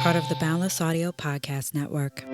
part of the Boundless Audio Podcast Network.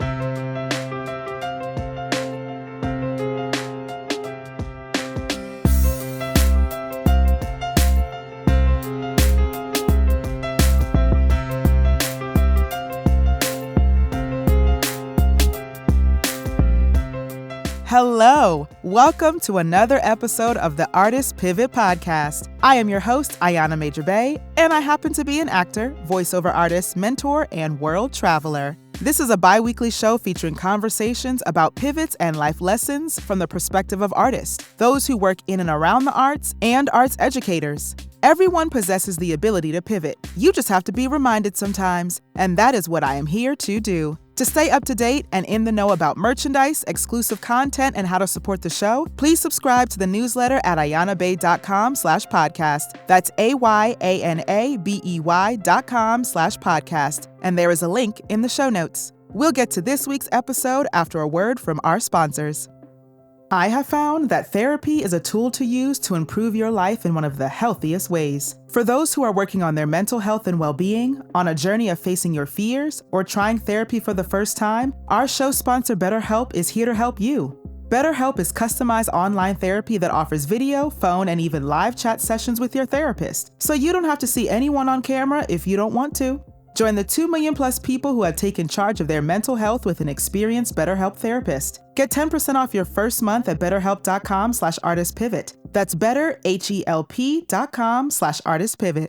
Hello, welcome to another episode of the Artist Pivot Podcast. I am your host, Ayana Major Bay, and I happen to be an actor, voiceover artist, mentor, and world traveler. This is a bi-weekly show featuring conversations about pivots and life lessons from the perspective of artists, those who work in and around the arts, and arts educators. Everyone possesses the ability to pivot. You just have to be reminded sometimes, and that is what I am here to do. To stay up to date and in the know about merchandise, exclusive content, and how to support the show, please subscribe to the newsletter at ayanabay.com/podcast. That's AYANABEY.com/podcast. And there is a link in the show notes. We'll get to this week's episode after a word from our sponsors. I have found that therapy is a tool to use to improve your life in one of the healthiest ways. For those who are working on their mental health and well-being, on a journey of facing your fears, or trying therapy for the first time, our show sponsor BetterHelp is here to help you. BetterHelp is customized online therapy that offers video, phone, and even live chat sessions with your therapist, so you don't have to see anyone on camera if you don't want to. Join the 2 million plus people who have taken charge of their mental health with an experienced BetterHelp therapist. Get 10% off your first month at betterhelp.com/artistpivot. That's betterhelp.com/artistpivot.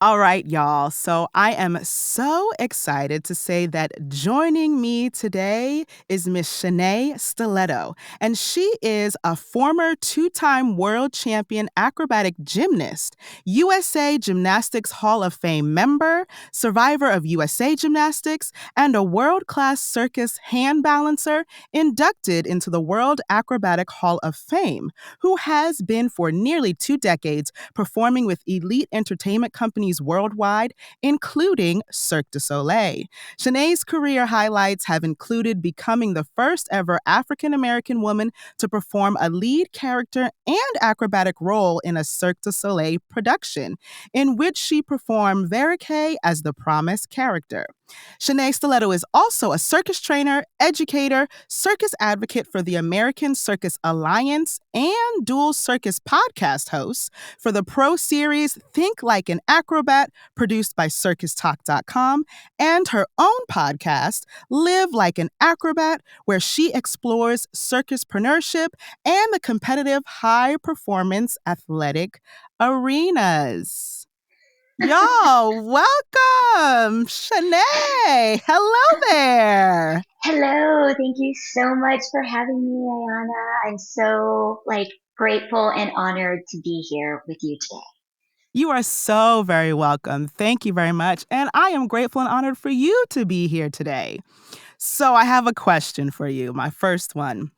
All right, y'all. So I am so excited to say that joining me today is Miss Shenea Stiletto, and she is a former 2-time World Champion Acrobatic Gymnast, USA Gymnastics Hall of Fame member, survivor of USA Gymnastics, and a World Class Circus Handbalancer inducted into the World Acrobatic Hall of Fame, who has been for nearly 2 decades performing with elite entertainment companies worldwide, including Cirque Du Soleil. Shenea's career highlights have included becoming the first ever African-American woman to perform a lead character and acrobatic role in a Cirque Du Soleil production, in which she performed Varekai as the promised character. Shenea Stiletto is also a circus trainer, educator, circus advocate for the American Circus Alliance, and dual circus podcast host for the pro series Think Like An Acrobat, produced by CircusTalk.com, and her own podcast, Live Like An Acrobat, where she explores circuspreneurship and the competitive high-performance athletic arenas. Y'all, welcome, Shenea. Hello there. Hello. Thank you so much for having me, Ayana. I'm so grateful and honored to be here with you today. You are so very welcome. Thank you very much. And I am grateful and honored for you to be here today. So I have a question for you, my first one.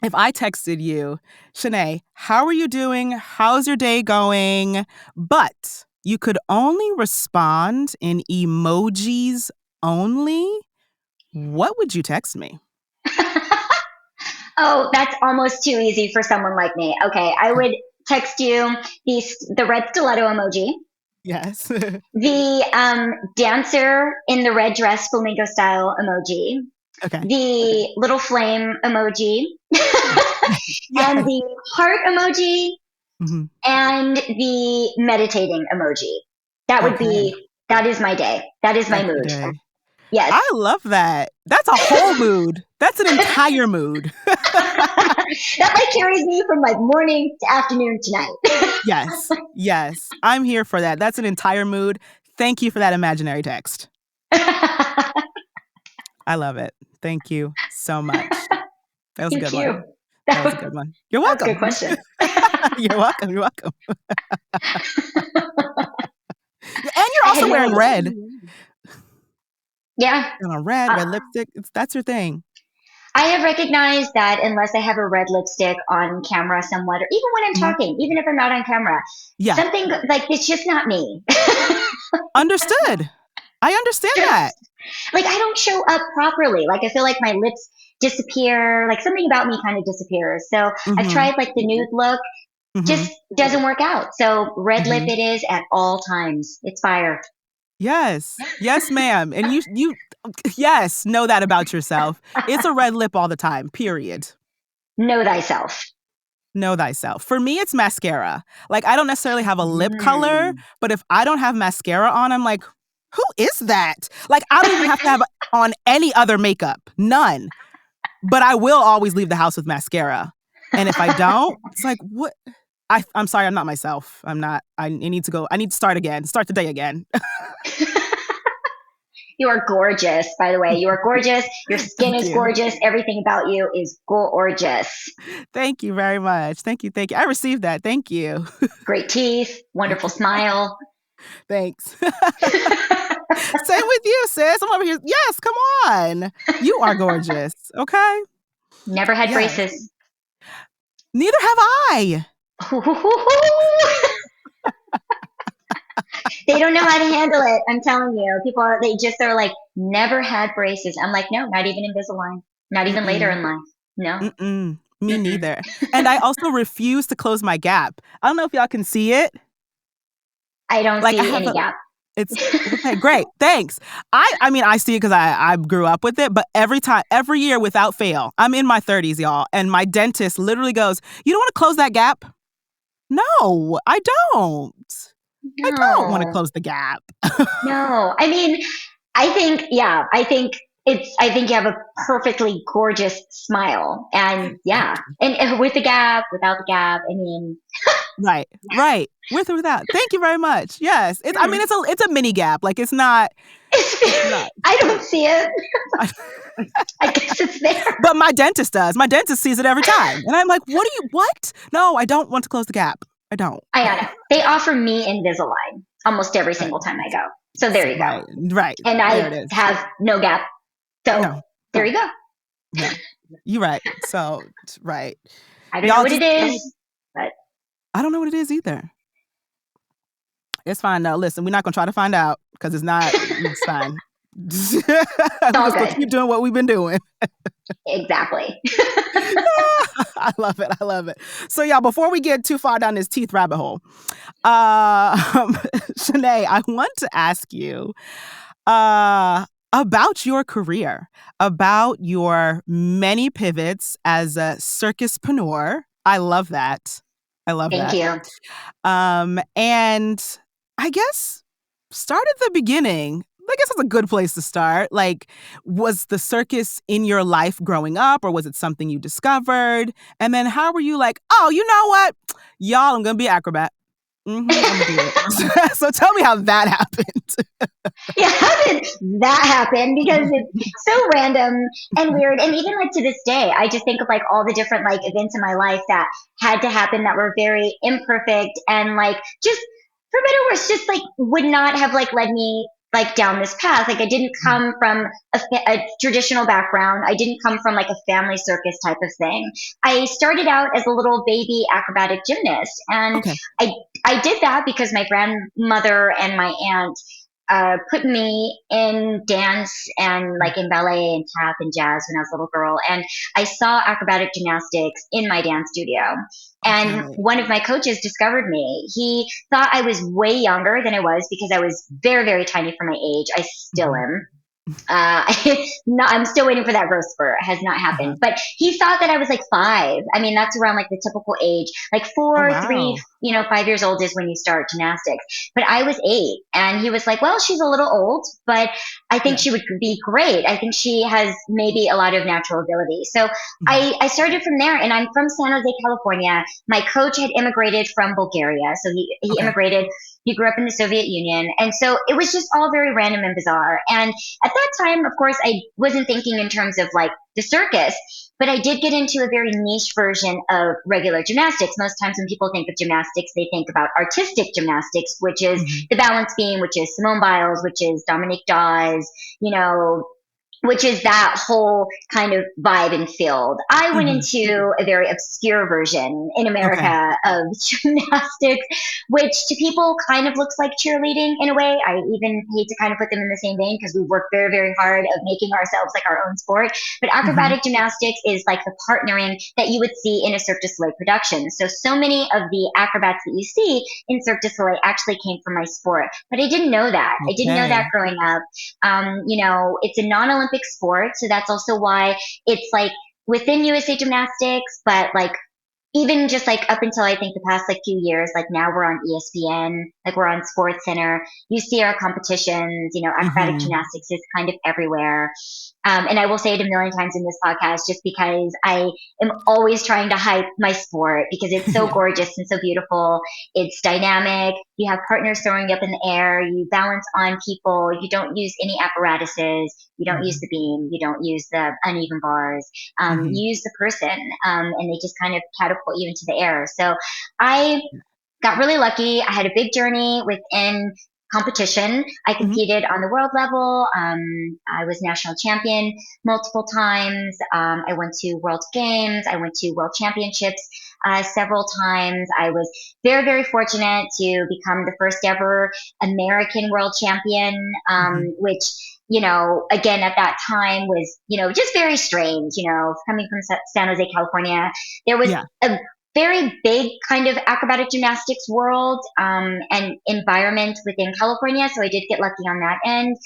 If I texted you, Shenea, how are you doing? How's your day going? But you could only respond in emojis only, what would you text me? Oh, that's almost too easy for someone like me. Okay, I would text you the red stiletto emoji. Yes. The dancer in the red dress flamingo style emoji. Okay. The little flame emoji. Yes. And the heart emoji. Mm-hmm. And the meditating emoji. That is my day. That is my mood. Yes. I love that. That's a whole mood. That's an entire mood. That carries me from morning to afternoon to night. Yes. I'm here for that. That's an entire mood. Thank you for that imaginary text. I love it. Thank you so much. That was a good one. That was a good one. You're welcome. That's a good question. You're welcome. And you're also wearing red. Yeah. Red lipstick. That's your thing. I have recognized that unless I have a red lipstick on camera somewhat, or even when I'm talking, even if I'm not on camera, something it's just not me. Understood. I understand that. I don't show up properly. I feel like my lips disappear. Something about me kind of disappears. So I've tried the nude look. Just doesn't work out. So red lip it is at all times. It's fire. Yes. Yes, ma'am. And you, yes, know that about yourself. It's a red lip all the time, period. Know thyself. Know thyself. For me, it's mascara. Like, I don't necessarily have a lip color, but if I don't have mascara on, I'm like, who is that? Like, I don't even have to have on any other makeup. None. But I will always leave the house with mascara. And if I don't, it's like, what? I'm sorry, I'm not myself. I'm not. I need to go. I need to start again. Start the day again. You are gorgeous, by the way. You are gorgeous. Your skin is gorgeous. Everything about you is gorgeous. Thank you very much. Thank you. I received that. Thank you. Great teeth. Wonderful smile. Thanks. Same with you, sis. I'm over here. Yes, come on. You are gorgeous. Okay? Never had braces. Neither have I. They don't know how to handle it. I'm telling you. People are like, never had braces. I'm like, no, not even Invisalign. Not even later in life. No. Me neither. And I also refuse to close my gap. I don't know if y'all can see it. I don't see any gap. It's okay, great. Thanks. I mean, I see it because I grew up with it, but every year without fail, I'm in my 30s, y'all, and my dentist literally goes, "You don't want to close that gap?" No, I don't. No. I don't want to close the gap. No. I mean, I think you have a perfectly gorgeous smile. And and with the gap, without the gap, I mean. Right. With or without. Thank you very much. Yes. I mean, it's a mini gap. Like, it's not. I don't see it. I guess it's there. But my dentist does. My dentist sees it every time. And I'm like, what? No, I don't want to close the gap. I don't. They offer me Invisalign almost every single time I go. So there you go. Right. And I have no gap. So there you go. Yeah. You're right. So, right. I don't know what it is, but I don't know what it is either. It's fine though. Listen, we're not going to try to find out because it's fine. We're just going to keep doing what we've been doing. Exactly. I love it. So, y'all, before we get too far down this teeth rabbit hole, Shenea, I want to ask you about your career, about your many pivots as a circuspreneur. I love that. Thank you. And I guess start at the beginning. I guess that's a good place to start. Like, was the circus in your life growing up, or was it something you discovered? And then how were you like, oh, you know what? Y'all, I'm going to be an acrobat. I'm gonna do it. So tell me how that happened. How did that happen? Because it's so random and weird. And even like to this day, I just think of like all the different like events in my life that had to happen that were very imperfect and like just for better or worse, just like would not have like led me like down this path. Like I didn't come from a traditional background. I didn't come from like a family circus type of thing. I started out as a little baby acrobatic gymnast. And I did that because my grandmother and my aunt put me in dance and like in ballet and tap and jazz when I was a little girl. And I saw acrobatic gymnastics in my dance studio. And one of my coaches discovered me. He thought I was way younger than I was because I was very, very tiny for my age. I still am. I'm still waiting for that growth spurt. It has not happened. But he thought that I was like 5. I mean, that's around like the typical age. Like 4, 3, 5 years old is when you start gymnastics. But I was 8. And he was like, well, she's a little old, but I think she would be great. I think she has maybe a lot of natural ability. So I started from there. And I'm from San Jose, California. My coach had immigrated from Bulgaria. So he immigrated. He grew up in the Soviet Union. And so it was just all very random and bizarre. And at that time, of course, I wasn't thinking in terms of like the circus, but I did get into a very niche version of regular gymnastics. Most times when people think of gymnastics, they think about artistic gymnastics, which is the balance beam, which is Simone Biles, which is Dominique Dawes, which is that whole kind of vibe and field. I went into a very obscure version in America of gymnastics, which to people kind of looks like cheerleading in a way. I even hate to kind of put them in the same vein because we work very, very hard of making ourselves like our own sport. But acrobatic gymnastics is like the partnering that you would see in a Cirque du Soleil production. So many of the acrobats that you see in Cirque du Soleil actually came from my sport. But I didn't know that. I didn't know that growing up. You know, it's a non-Olympic sport, so that's also why it's like within USA Gymnastics, but like even just like up until I think the past like few years, like now we're on ESPN, like we're on Sports Center. You see our competitions, you know, acrobatic gymnastics is kind of everywhere. And I will say it a million times in this podcast just because I am always trying to hype my sport because it's so gorgeous and so beautiful. It's dynamic. You have partners throwing you up in the air. You balance on people. You don't use any apparatuses. You don't use the beam. You don't use the uneven bars. You use the person, and they just kind of catapult you into the air. So I got really lucky. I had a big journey within competition. I competed on the world level. I was national champion multiple times. I went to World Games. I went to World Championships several times. I was very, very fortunate to become the first ever American world champion, which, you know, again, at that time was, you know, just very strange, you know, coming from San Jose, California. There was a very big kind of acrobatic gymnastics world and environment within California. So I did get lucky on that end.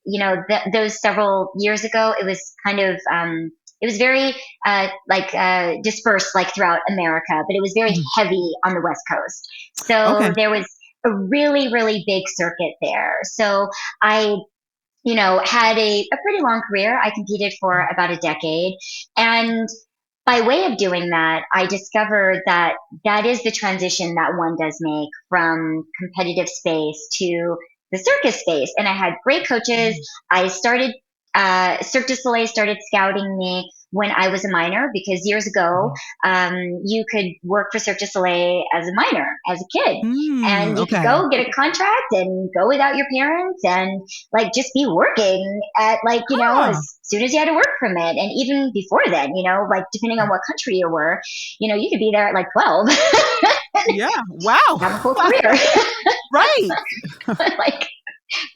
You know, those several years ago, it was kind of, it was very dispersed like throughout America, but it was very heavy on the West Coast. So there was a really, really big circuit there. So I, you know, had a pretty long career. I competed for about a decade. And by way of doing that, I discovered that that is the transition that one does make from competitive space to the circus space. And I had great coaches. I started, Cirque du Soleil started scouting me when I was a minor because years ago, you could work for Cirque du Soleil as a minor, as a kid. And you could go get a contract and go without your parents and like just be working at like, you know, as soon as you had a work permit. And even before then, you know, like depending on what country you were, you know, you could be there at like 12. Wow. Have a full career. Right. Like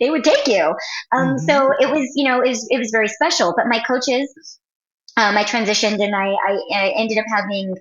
they would take you. So it was, you know, it was very special. But my coaches, I transitioned and I ended up having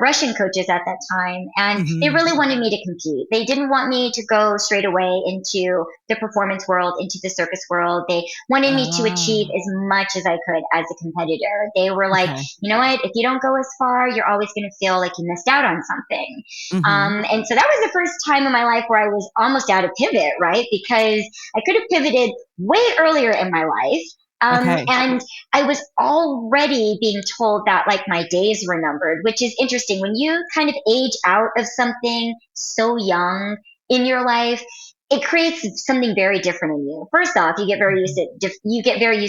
Russian coaches at that time, and they really wanted me to compete. They didn't want me to go straight away into the performance world, into the circus world. They wanted me to achieve as much as I could as a competitor. They were like, you know what, if you don't go as far, you're always going to feel like you missed out on something. And so that was the first time in my life where I was almost out of pivot, right? Because I could have pivoted way earlier in my life. And I was already being told that like my days were numbered, which is interesting. When you kind of age out of something so young in your life, it creates something very different in you. First off, you get very used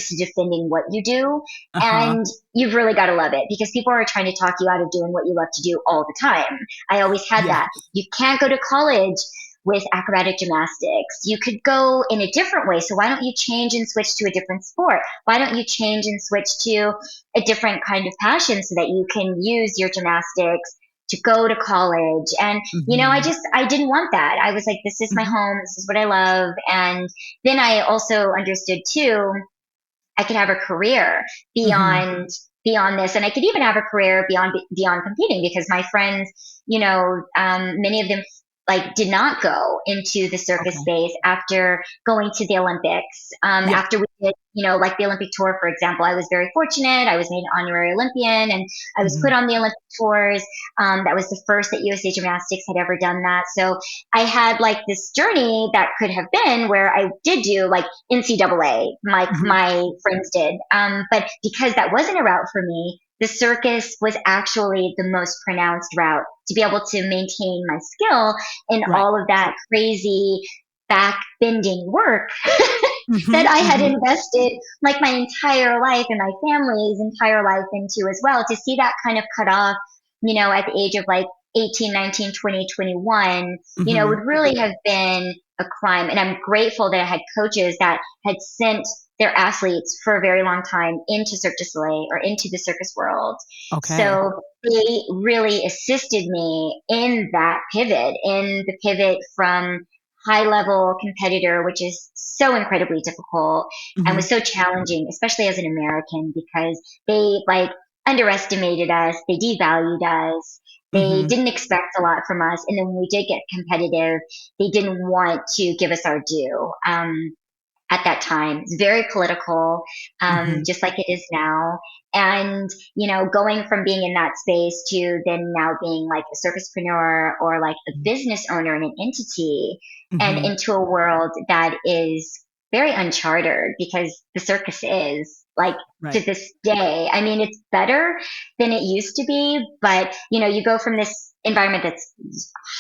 to defending what you do, and you've really got to love it because people are trying to talk you out of doing what you love to do all the time. I always had that. You can't go to college with acrobatic gymnastics. You could go in a different way. So why don't you change and switch to a different sport? Why don't you change and switch to a different kind of passion so that you can use your gymnastics to go to college? And, you know, I didn't want that. I was like, this is my home. This is what I love. And then I also understood too, I could have a career beyond this. And I could even have a career beyond competing because my friends, you know, many of them like did not go into the circus space after going to the Olympics. After we did, you know, like the Olympic tour, for example, I was very fortunate. I was made an honorary Olympian and I was put on the Olympic tours. That was the first that USA Gymnastics had ever done that. So I had like this journey that could have been where I did do like NCAA, like my friends did. But because that wasn't a route for me, the circus was actually the most pronounced route to be able to maintain my skill in all of that crazy back bending work that I had invested like my entire life and my family's entire life into as well. To see that kind of cut off, you know, at the age of like 18, 19, 20, 21, you know, would really have been a crime. And I'm grateful that I had coaches that had sent their athletes for a very long time into Cirque du Soleil or into the circus world. Okay. So they really assisted me in that pivot, from high level competitor, which is so incredibly difficult and was so challenging, especially as an American, because they like underestimated us, they devalued us, they didn't expect a lot from us. And then when we did get competitive, they didn't want to give us our due. At that time, it's very political, just like it is now. And, going from being in that space to then now being like a circuspreneur or like a business owner in an entity and into a world that is very uncharted, because the circus is like to this day. I mean, it's better than it used to be, but you go from this environment that's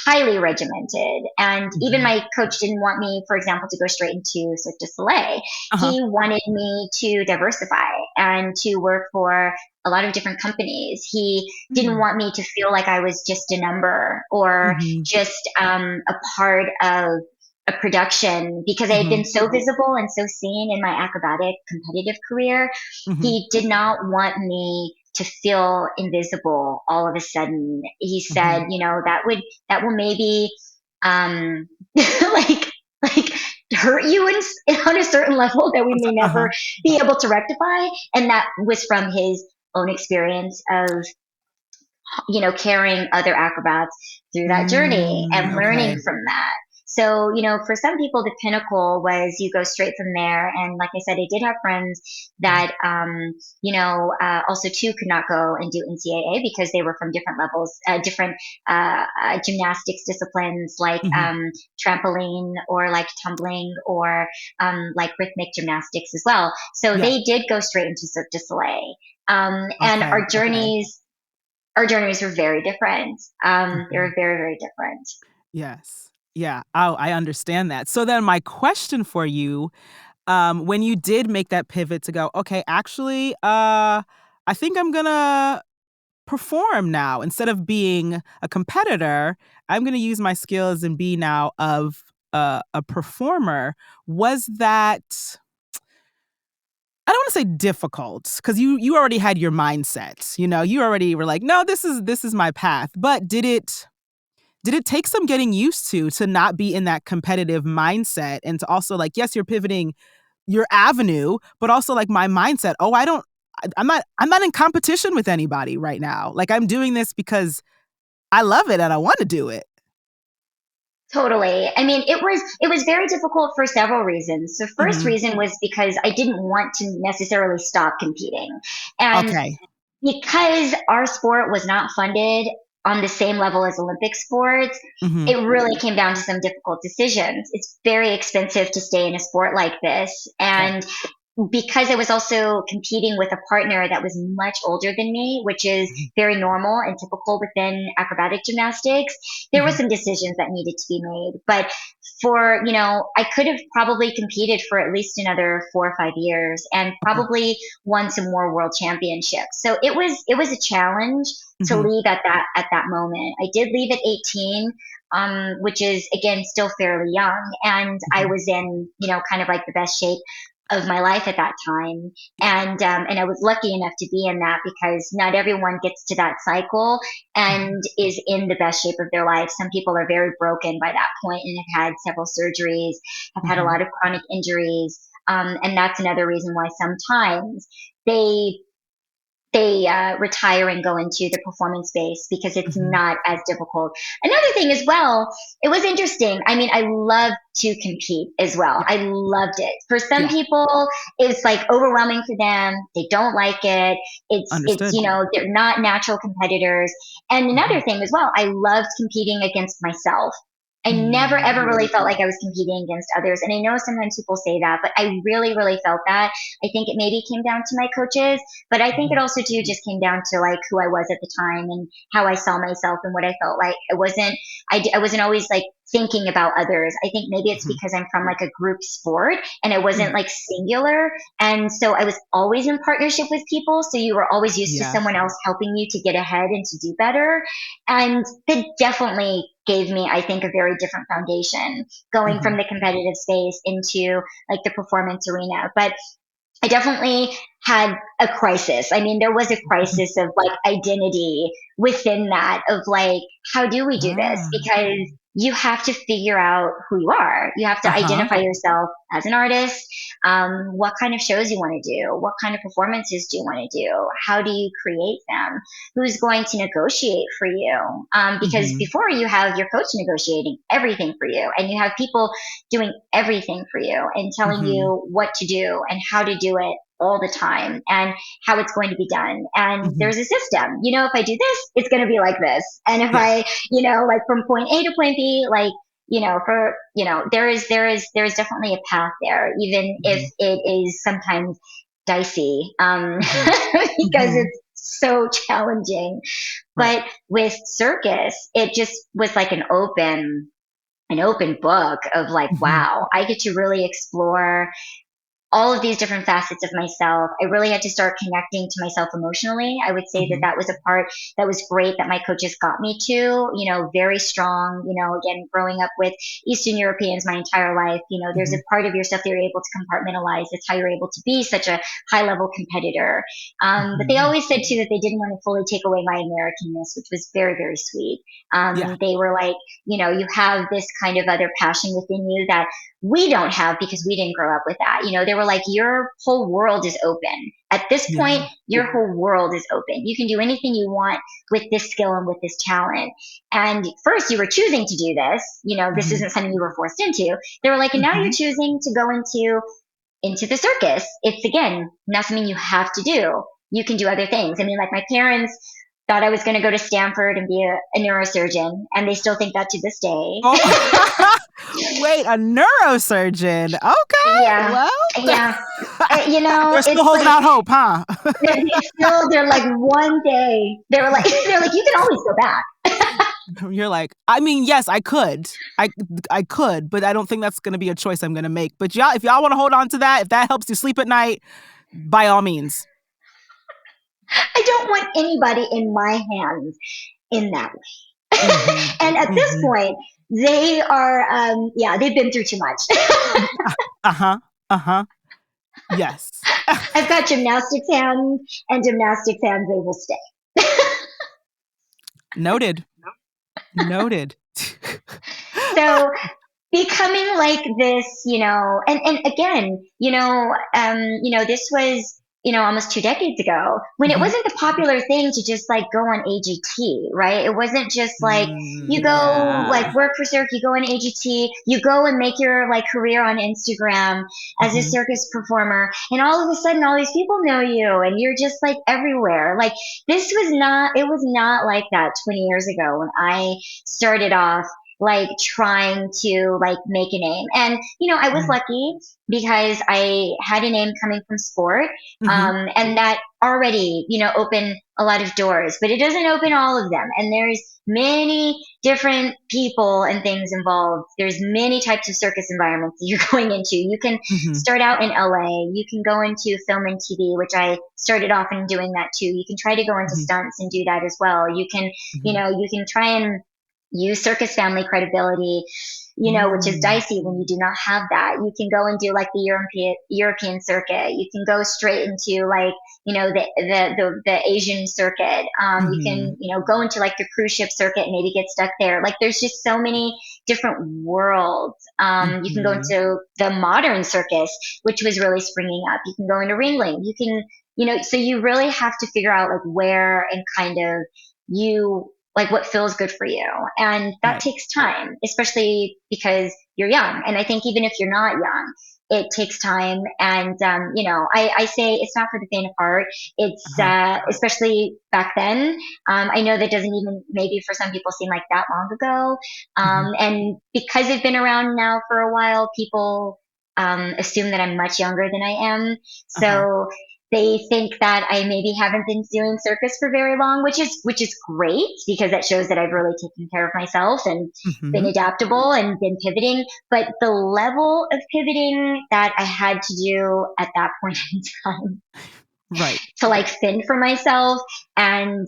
highly regimented. And even my coach didn't want me, for example, to go straight into Cirque du Soleil. He wanted me to diversify and to work for a lot of different companies. He didn't want me to feel like I was just a number or just a part of a production, because I had been so visible and so seen in my acrobatic competitive career. He did not want me to feel invisible all of a sudden. He said, that will maybe like hurt you on a certain level that we may never be able to rectify. And that was from his own experience of carrying other acrobats through that journey and learning from that. So, for some people, the pinnacle was you go straight from there. And like I said, I did have friends that, also too could not go and do NCAA because they were from different levels, different gymnastics disciplines like trampoline or like tumbling or like rhythmic gymnastics as well. So they did go straight into Cirque du Soleil. And our journeys were very different. They were very, very different. Yes. Yeah. Oh, I understand that. So then my question for you, when you did make that pivot to go, okay, actually, I think I'm going to perform now. Instead of being a competitor, I'm going to use my skills and be now of a performer. Was that, I don't want to say difficult, because you already had your mindset, you already were like, no, this is my path. But did it take some getting used to not be in that competitive mindset, and to also like, yes, you're pivoting your avenue, but also like my mindset, I'm not in competition with anybody right now. Like, I'm doing this because I love it and I want to do it. Totally. I mean, it was very difficult for several reasons. The first reason was because I didn't want to necessarily stop competing. And because our sport was not funded on the same level as Olympic sports, it really came down to some difficult decisions. It's very expensive to stay in a sport like this. And because I was also competing with a partner that was much older than me, which is very normal and typical within acrobatic gymnastics, there were some decisions that needed to be made. But I could have probably competed for at least another 4 or 5 years and probably won some more world championships. So it was a challenge to leave at that moment. I did leave at 18. Which is, again, still fairly young. And I was in, kind of like the best shape of my life at that time. And I was lucky enough to be in that, because not everyone gets to that cycle and is in the best shape of their life. Some people are very broken by that point and have had several surgeries, have had a lot of chronic injuries. And that's another reason why sometimes they retire and go into the performance space, because it's not as difficult. Another thing as well, it was interesting. I mean, I love to compete as well. I loved it. For some people, it's like overwhelming for them. They don't like it. It's they're not natural competitors. And another thing as well, I loved competing against myself. I never, ever really felt like I was competing against others. And I know sometimes people say that, but I really, really felt that. I think it maybe came down to my coaches, but I think it also too just came down to like who I was at the time and how I saw myself and what I felt like. I wasn't always like thinking about others. I think maybe it's because I'm from like a group sport and I wasn't like singular. And so I was always in partnership with people. So you were always used to someone else helping you to get ahead and to do better. And that definitely gave me, I think, a very different foundation going from the competitive space into like the performance arena. But I definitely had a crisis. I mean, there was a crisis of like identity within that of like, how do we do this? Because you have to figure out who you are. You have to identify yourself as an artist, what kind of shows you want to do, what kind of performances do you want to do, how do you create them, who's going to negotiate for you. Because before you have your coach negotiating everything for you, and you have people doing everything for you and telling you what to do and how to do it all the time and how it's going to be done. And there's a system, if I do this, it's going to be like this. And if I, like from point A to point B, like, there is definitely a path there, even if it is sometimes dicey, because it's so challenging. But with circus, it just was like an open book of like, wow, I get to really explore all of these different facets of myself. I really had to start connecting to myself emotionally. I would say that was a part that was great that my coaches got me to, very strong, again, growing up with Eastern Europeans my entire life, there's a part of yourself that you're able to compartmentalize. That's how you're able to be such a high level competitor. But they always said too that they didn't want to fully take away my Americanness, which was very, very sweet. They were like, you have this kind of other passion within you that we don't have because we didn't grow up with that. They were like, your whole world is open. At this point, your whole world is open. You can do anything you want with this skill and with this talent. And first you were choosing to do this, this isn't something you were forced into. They were like, and now you're choosing to go into the circus. It's again, not something you have to do. You can do other things. I mean, like my parents thought I was going to go to Stanford and be a neurosurgeon, and they still think that to this day. Oh. Wait, a neurosurgeon? Okay. Yeah. Well, yeah. They're still holding out hope, huh? they're like one day they're like you can always go back. You're like, I mean, yes, I could, but I don't think that's going to be a choice I'm going to make. But if y'all want to hold on to that, if that helps you sleep at night, by all means. I don't want anybody in my hands in that way. And at this point, they are, they've been through too much. Yes. I've got gymnastics hands, and gymnastics hands, they will stay. Noted. So becoming like this, and again, this was, almost 2 decades ago when it wasn't the popular thing to just like go on AGT, right? It wasn't just like you go like work for Cirque, you go on AGT, you go and make your like career on Instagram as a circus performer, and all of a sudden all these people know you and you're just like everywhere. Like it was not like that 20 years ago when I started off like trying to like make a name. And, I was lucky because I had a name coming from sport. And that already, opened a lot of doors, but it doesn't open all of them. And there's many different people and things involved. There's many types of circus environments that you're going into. You can start out in LA. You can go into film and TV, which I started off in doing that too. You can try to go into stunts and do that as well. You can, you can try and use circus family credibility, which is dicey when you do not have that. You can go and do like the European circuit. You can go straight into like, the Asian circuit. You can, go into like the cruise ship circuit and maybe get stuck there. Like there's just so many different worlds. You can go into the modern circus, which was really springing up. You can go into ringling. You can, so you really have to figure out like where and kind of like what feels good for you. And that takes time, especially because you're young. And I think even if you're not young, it takes time. And, I say it's not for the faint of heart. It's, especially back then. I know that doesn't even maybe for some people seem like that long ago. And because I've been around now for a while, people, assume that I'm much younger than I am. So, they think that I maybe haven't been doing circus for very long, which is great because that shows that I've really taken care of myself and been adaptable and been pivoting. But the level of pivoting that I had to do at that point in time Right. to like fend for myself and,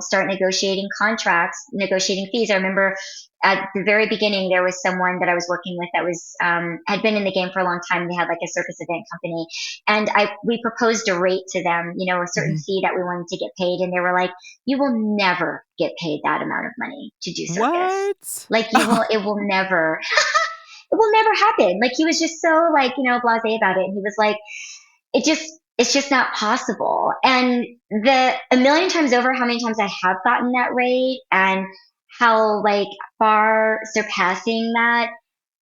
start negotiating contracts, negotiating fees. I remember at the very beginning, there was someone that I was working with that was, had been in the game for a long time. They had like a circus event company, and we proposed a rate to them, a certain fee that we wanted to get paid. And they were like, you will never get paid that amount of money to do circus. What? Like it will never, it will never happen. Like he was just so like, blasé about it. And he was like, it's just not possible. And a million times over, how many times I have gotten that rate and how like far surpassing that,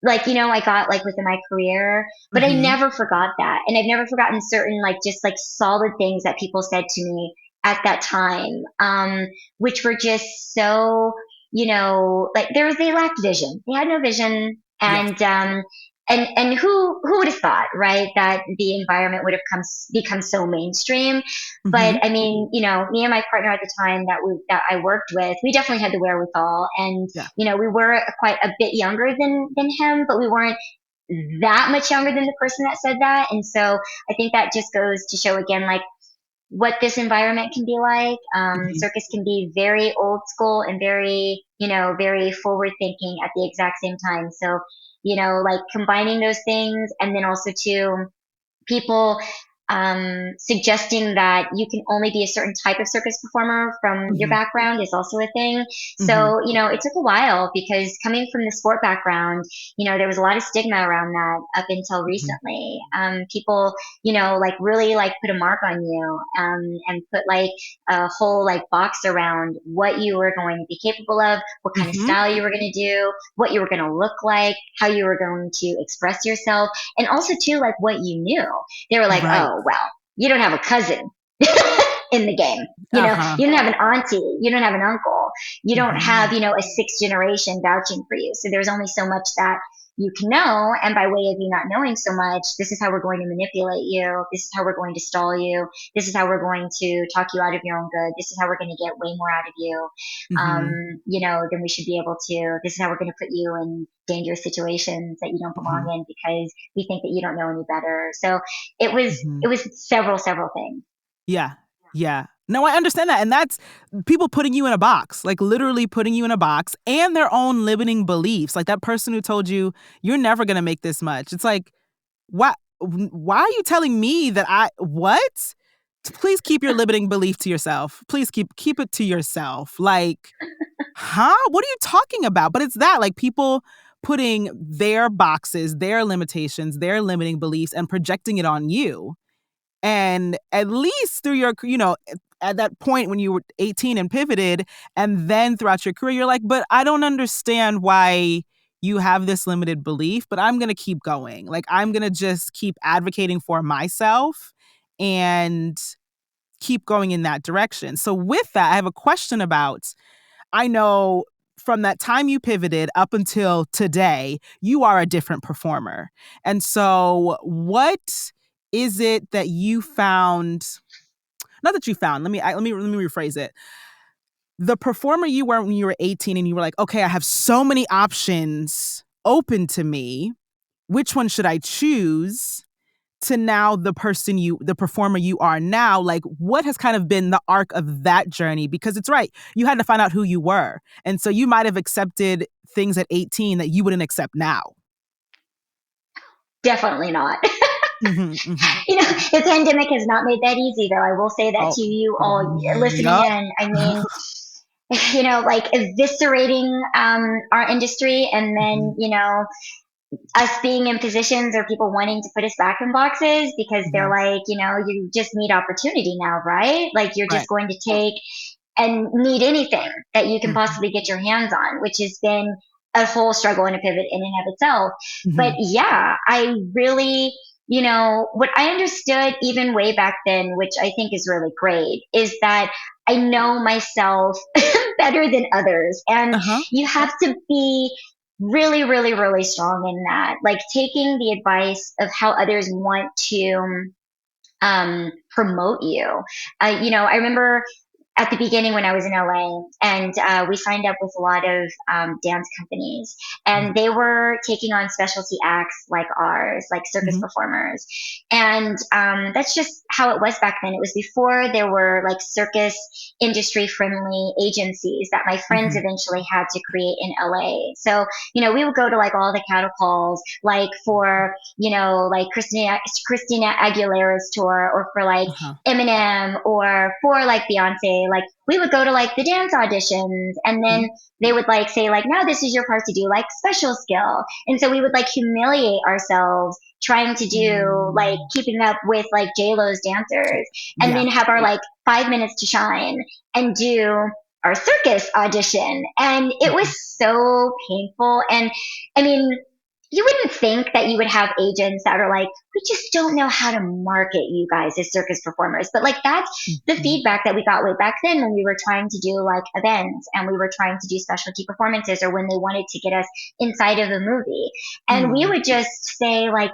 like, I got like within my career, but I never forgot that. And I've never forgotten certain like, just like solid things that people said to me at that time, which were just so, like they lacked vision. They had no vision. And, yes. And who would have thought, right, that the environment would have become so mainstream? But I mean, me and my partner at the time that I worked with, we definitely had the wherewithal, and we were quite a bit younger than him, but we weren't that much younger than the person that said that. And so I think that just goes to show again, like, what this environment can be like. Circus can be very old school and very, very forward thinking at the exact same time. So, like combining those things, and then also too, people suggesting that you can only be a certain type of circus performer from your background is also a thing. So, it took a while, because coming from the sport background, there was a lot of stigma around that up until recently. People, like really like put a mark on you, and put like a whole like box around what you were going to be capable of, what kind of style you were going to do, what you were going to look like, how you were going to express yourself, and also too, like what you knew. They were like, oh, well, you don't have a cousin in the game. You don't have an auntie. You don't have an uncle. You don't have, a sixth generation vouching for you. So there's only so much that you can know. And by way of you not knowing so much, this is how we're going to manipulate you. This is how we're going to stall you. This is how we're going to talk you out of your own good. This is how we're going to get way more out of you. Then we should be able to, this is how we're going to put you in dangerous situations that you don't belong in, because we think that you don't know any better. So it was several things. Yeah. No, I understand that. And that's people putting you in a box, like literally putting you in a box, and their own limiting beliefs. Like that person who told you, you're never going to make this much. It's like, why are you telling me that what? Please keep your limiting belief to yourself. Please keep it to yourself. Like, what are you talking about? But it's that, like, people putting their boxes, their limitations, their limiting beliefs, and projecting it on you. And at least through your, at that point when you were 18 and pivoted, and then throughout your career, you're like, but I don't understand why you have this limited belief, but I'm going to keep going. Like, I'm going to just keep advocating for myself and keep going in that direction. So with that, I have a question about, I know from that time you pivoted up until today, you are a different performer. And so what is it that you found? Not that you found. Let me rephrase it. The performer you were when you were 18, and you were like, okay, I have so many options open to me. Which one should I choose? To now the performer you are now, like what has kind of been the arc of that journey? Because it's right, you had to find out who you were. And so you might have accepted things at 18 that you wouldn't accept now. Definitely not. The pandemic has not made that easy, though. I will say that to you all listening in. I mean, like eviscerating our industry, and then, us being in positions or people wanting to put us back in boxes because they're like, you just need opportunity now, right? Like you're just going to take and need anything that you can possibly get your hands on, which has been a whole struggle and a pivot in and of itself. But yeah, I really, what I understood even way back then, which I think is really great, is that I know myself better than others. And you have to be really, really, really strong in that. Like taking the advice of how others want to promote you. I remember at the beginning when I was in LA, and we signed up with a lot of dance companies, and they were taking on specialty acts like ours, like circus performers. And that's just how it was back then. It was before there were like circus industry friendly agencies that my friends eventually had to create in LA. So, we would go to like all the cattle calls, like for, like Christina Aguilera's tour, or for like Eminem, or for like Beyonce. Like we would go to like the dance auditions, and then they would like say like, now this is your part to do like special skill. And so we would like humiliate ourselves trying to do like keeping up with like J-Lo's dancers, and then have our like 5 minutes to shine and do our circus audition. And it was so painful. And I mean, you wouldn't think that you would have agents that are like, we just don't know how to market you guys as circus performers. But like, that's the feedback that we got way back then when we were trying to do like events, and we were trying to do specialty performances, or when they wanted to get us inside of a movie. And we would just say like,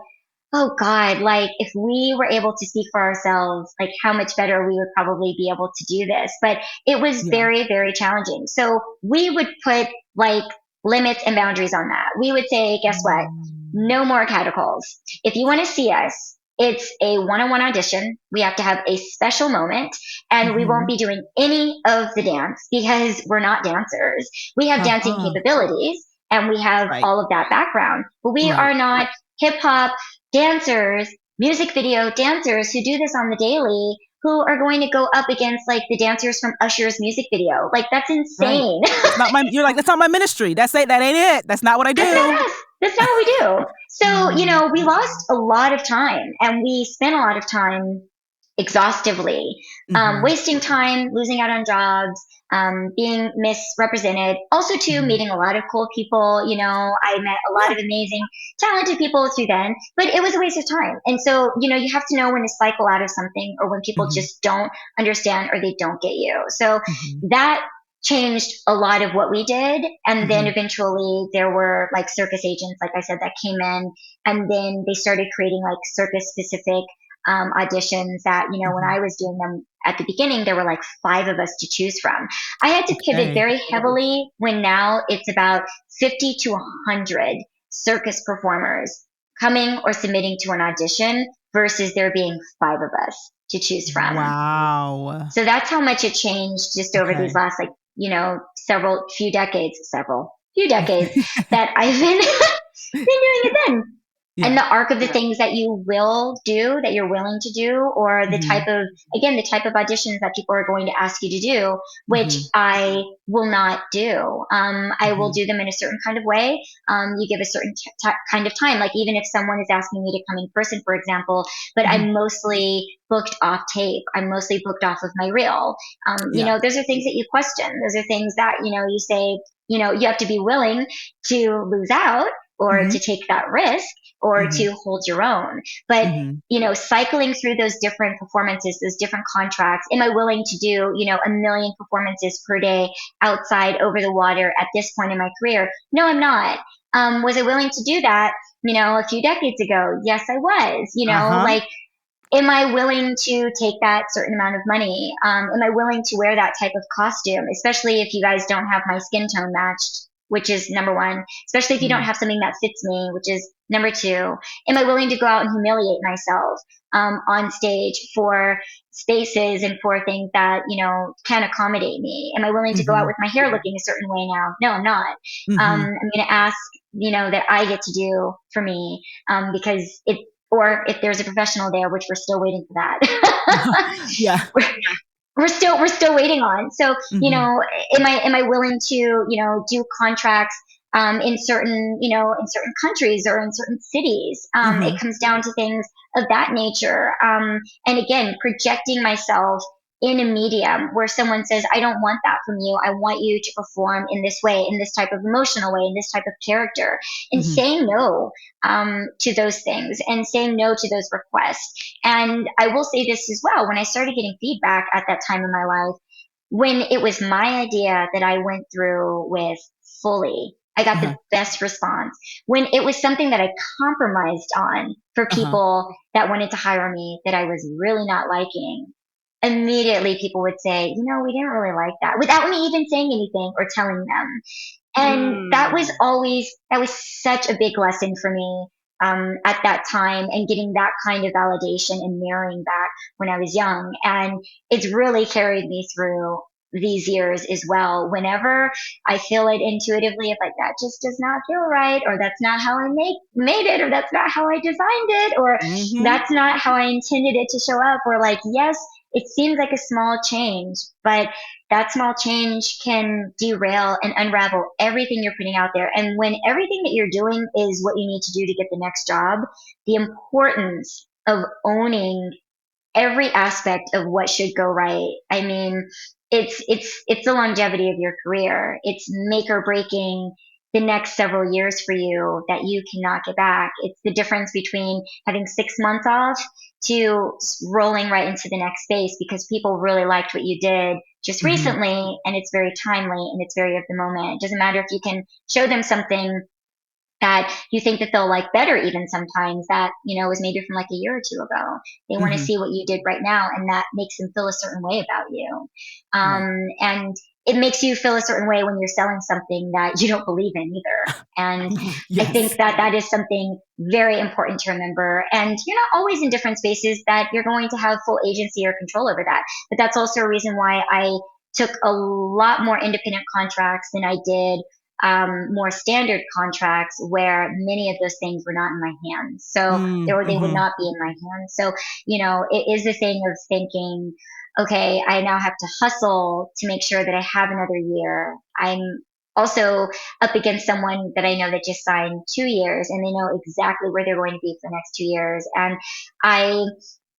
oh God, like if we were able to speak for ourselves, like how much better we would probably be able to do this. But it was very, very challenging. So we would put like limits and boundaries on that. We would say, guess what? No more catacalls. If you want to see us, it's a one-on-one audition. We have to have a special moment, and we won't be doing any of the dance because we're not dancers. We have dancing capabilities, and we have all of that background, but we are not hip hop dancers, music video dancers who do this on the daily, who are going to go up against like the dancers from Usher's music video. Like that's insane. You're like, that's not my ministry. That ain't it. That's not what I do. That's not what we do. So, we lost a lot of time, and we spent a lot of time exhaustively, wasting time, losing out on jobs, being misrepresented. Also, too, meeting a lot of cool people. I met a lot of amazing, talented people through then, but it was a waste of time. And so, you have to know when to cycle out of something, or when people just don't understand or they don't get you. So that changed a lot of what we did. And then eventually there were like circus agents, like I said, that came in, and then they started creating like circus specific auditions that, when I was doing them at the beginning, there were like 5 of us to choose from. I had to pivot very heavily when now it's about 50 to 100 circus performers coming or submitting to an audition versus there being 5 of us to choose from. Wow. So that's how much it changed just over these last few decades that I've been doing it then. And the arc of the things that you will do, that you're willing to do, or the type of auditions that people are going to ask you to do, which I will not do. I will do them in a certain kind of way. You give a certain kind of time. Like even if someone is asking me to come in person, for example, but I'm mostly booked off tape. I'm mostly booked off of my reel. Those are things that you question. Those are things that, you say, you have to be willing to lose out, or to take that risk, or to hold your own. But, cycling through those different performances, those different contracts, am I willing to do, 1 million performances per day outside over the water at this point in my career? No, I'm not. Was I willing to do that, a few decades ago? Yes, I was, like, am I willing to take that certain amount of money? Am I willing to wear that type of costume, especially if you guys don't have my skin tone matched, which is number 1, especially if you don't have something that fits me, which is number 2. Am I willing to go out and humiliate myself on stage for spaces and for things that, can accommodate me? Am I willing to go out with my hair looking a certain way now? No, I'm not. I'm going to ask, that I get to do for me, because or if there's a professional there, which we're still waiting for that. We're still waiting on. So, am I willing to, do contracts in certain countries or in certain cities? It comes down to things of that nature. And again, projecting myself in a medium where someone says, I don't want that from you. I want you to perform in this way, in this type of emotional way, in this type of character, and saying no to those things, and saying no to those requests. And I will say this as well, when I started getting feedback at that time in my life, when it was my idea that I went through with fully, I got the best response. When it was something that I compromised on for people that wanted to hire me that I was really not liking, immediately people would say, you know, we didn't really like that, without me even saying anything or telling them. And that was such a big lesson for me at that time, and getting that kind of validation and mirroring that when I was young. And it's really carried me through these years as well. Whenever I feel it intuitively, if like that just does not feel right, or that's not how I made it, or that's not how I designed it, or that's not how I intended it to show up, or like, yes, it seems like a small change, but that small change can derail and unravel everything you're putting out there. And when everything that you're doing is what you need to do to get the next job, the importance of owning every aspect of what should go right. I mean, it's the longevity of your career. It's make or breaking the next several years for you that you cannot get back. It's the difference between having 6 months off to rolling right into the next space because people really liked what you did just recently, and it's very timely and it's very of the moment. It doesn't matter if you can show them something that you think that they'll like better, even sometimes that, you know, was maybe from like a year or two ago. They want to see what you did right now, and that makes them feel a certain way about you. And it makes you feel a certain way when you're selling something that you don't believe in either. And I think that that is something very important to remember. And you're not always in different spaces that you're going to have full agency or control over that. But that's also a reason why I took a lot more independent contracts than I did more standard contracts, where many of those things were not in my hands. So they would not be in my hands. So, you know, it is the thing of thinking, okay, I now have to hustle to make sure that I have another year. I'm also up against someone that I know that just signed 2 years, and they know exactly where they're going to be for the next 2 years. And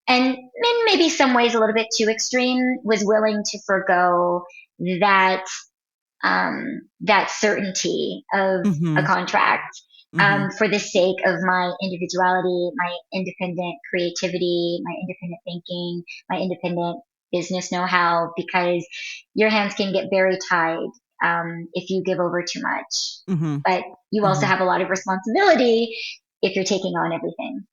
and in maybe some ways a little bit too extreme, was willing to forgo that that certainty of a contract for the sake of my individuality, my independent creativity, my independent thinking, my independent business know-how, because your hands can get very tied if you give over too much. But you also have a lot of responsibility if you're taking on everything.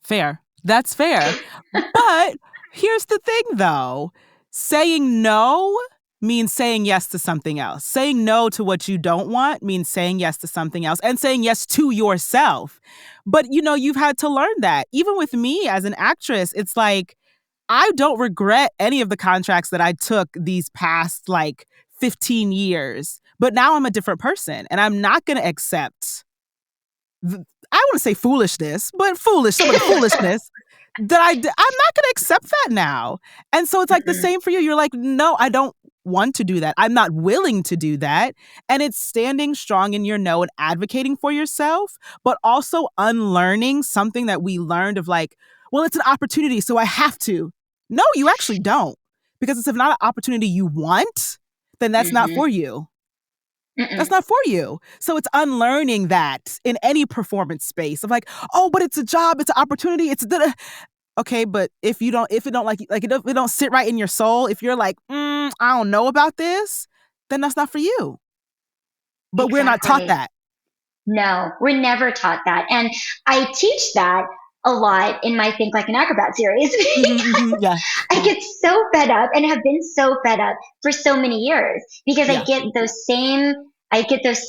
Fair. That's fair. But here's the thing, though. Saying no means saying yes to something else. Saying no to what you don't want means saying yes to something else, and saying yes to yourself. But, you know, you've had to learn that. Even with me as an actress, it's like, I don't regret any of the contracts that I took these past, like, 15 years. But now I'm a different person, and I'm not going to accept, I want to say foolishness, but some of the foolishness that I'm not going to accept that now. And so it's like the same for you. You're like, no, I don't want to do that. I'm not willing to do that. And it's standing strong in your no and advocating for yourself, but also unlearning something that we learned of like, well, it's an opportunity, so I have to. No, you actually don't. Because if not an opportunity you want, then that's not for you. That's not for you. So it's unlearning that in any performance space of like, oh, but it's a job, it's an opportunity, it's okay, but if it don't sit right in your soul, if you're like, I don't know about this, then that's not for you. But we're not taught that. No, we're never taught that. And I teach that a lot in my Think Like an Acrobat series. I get so fed up, and have been so fed up for so many years, because I get those same statements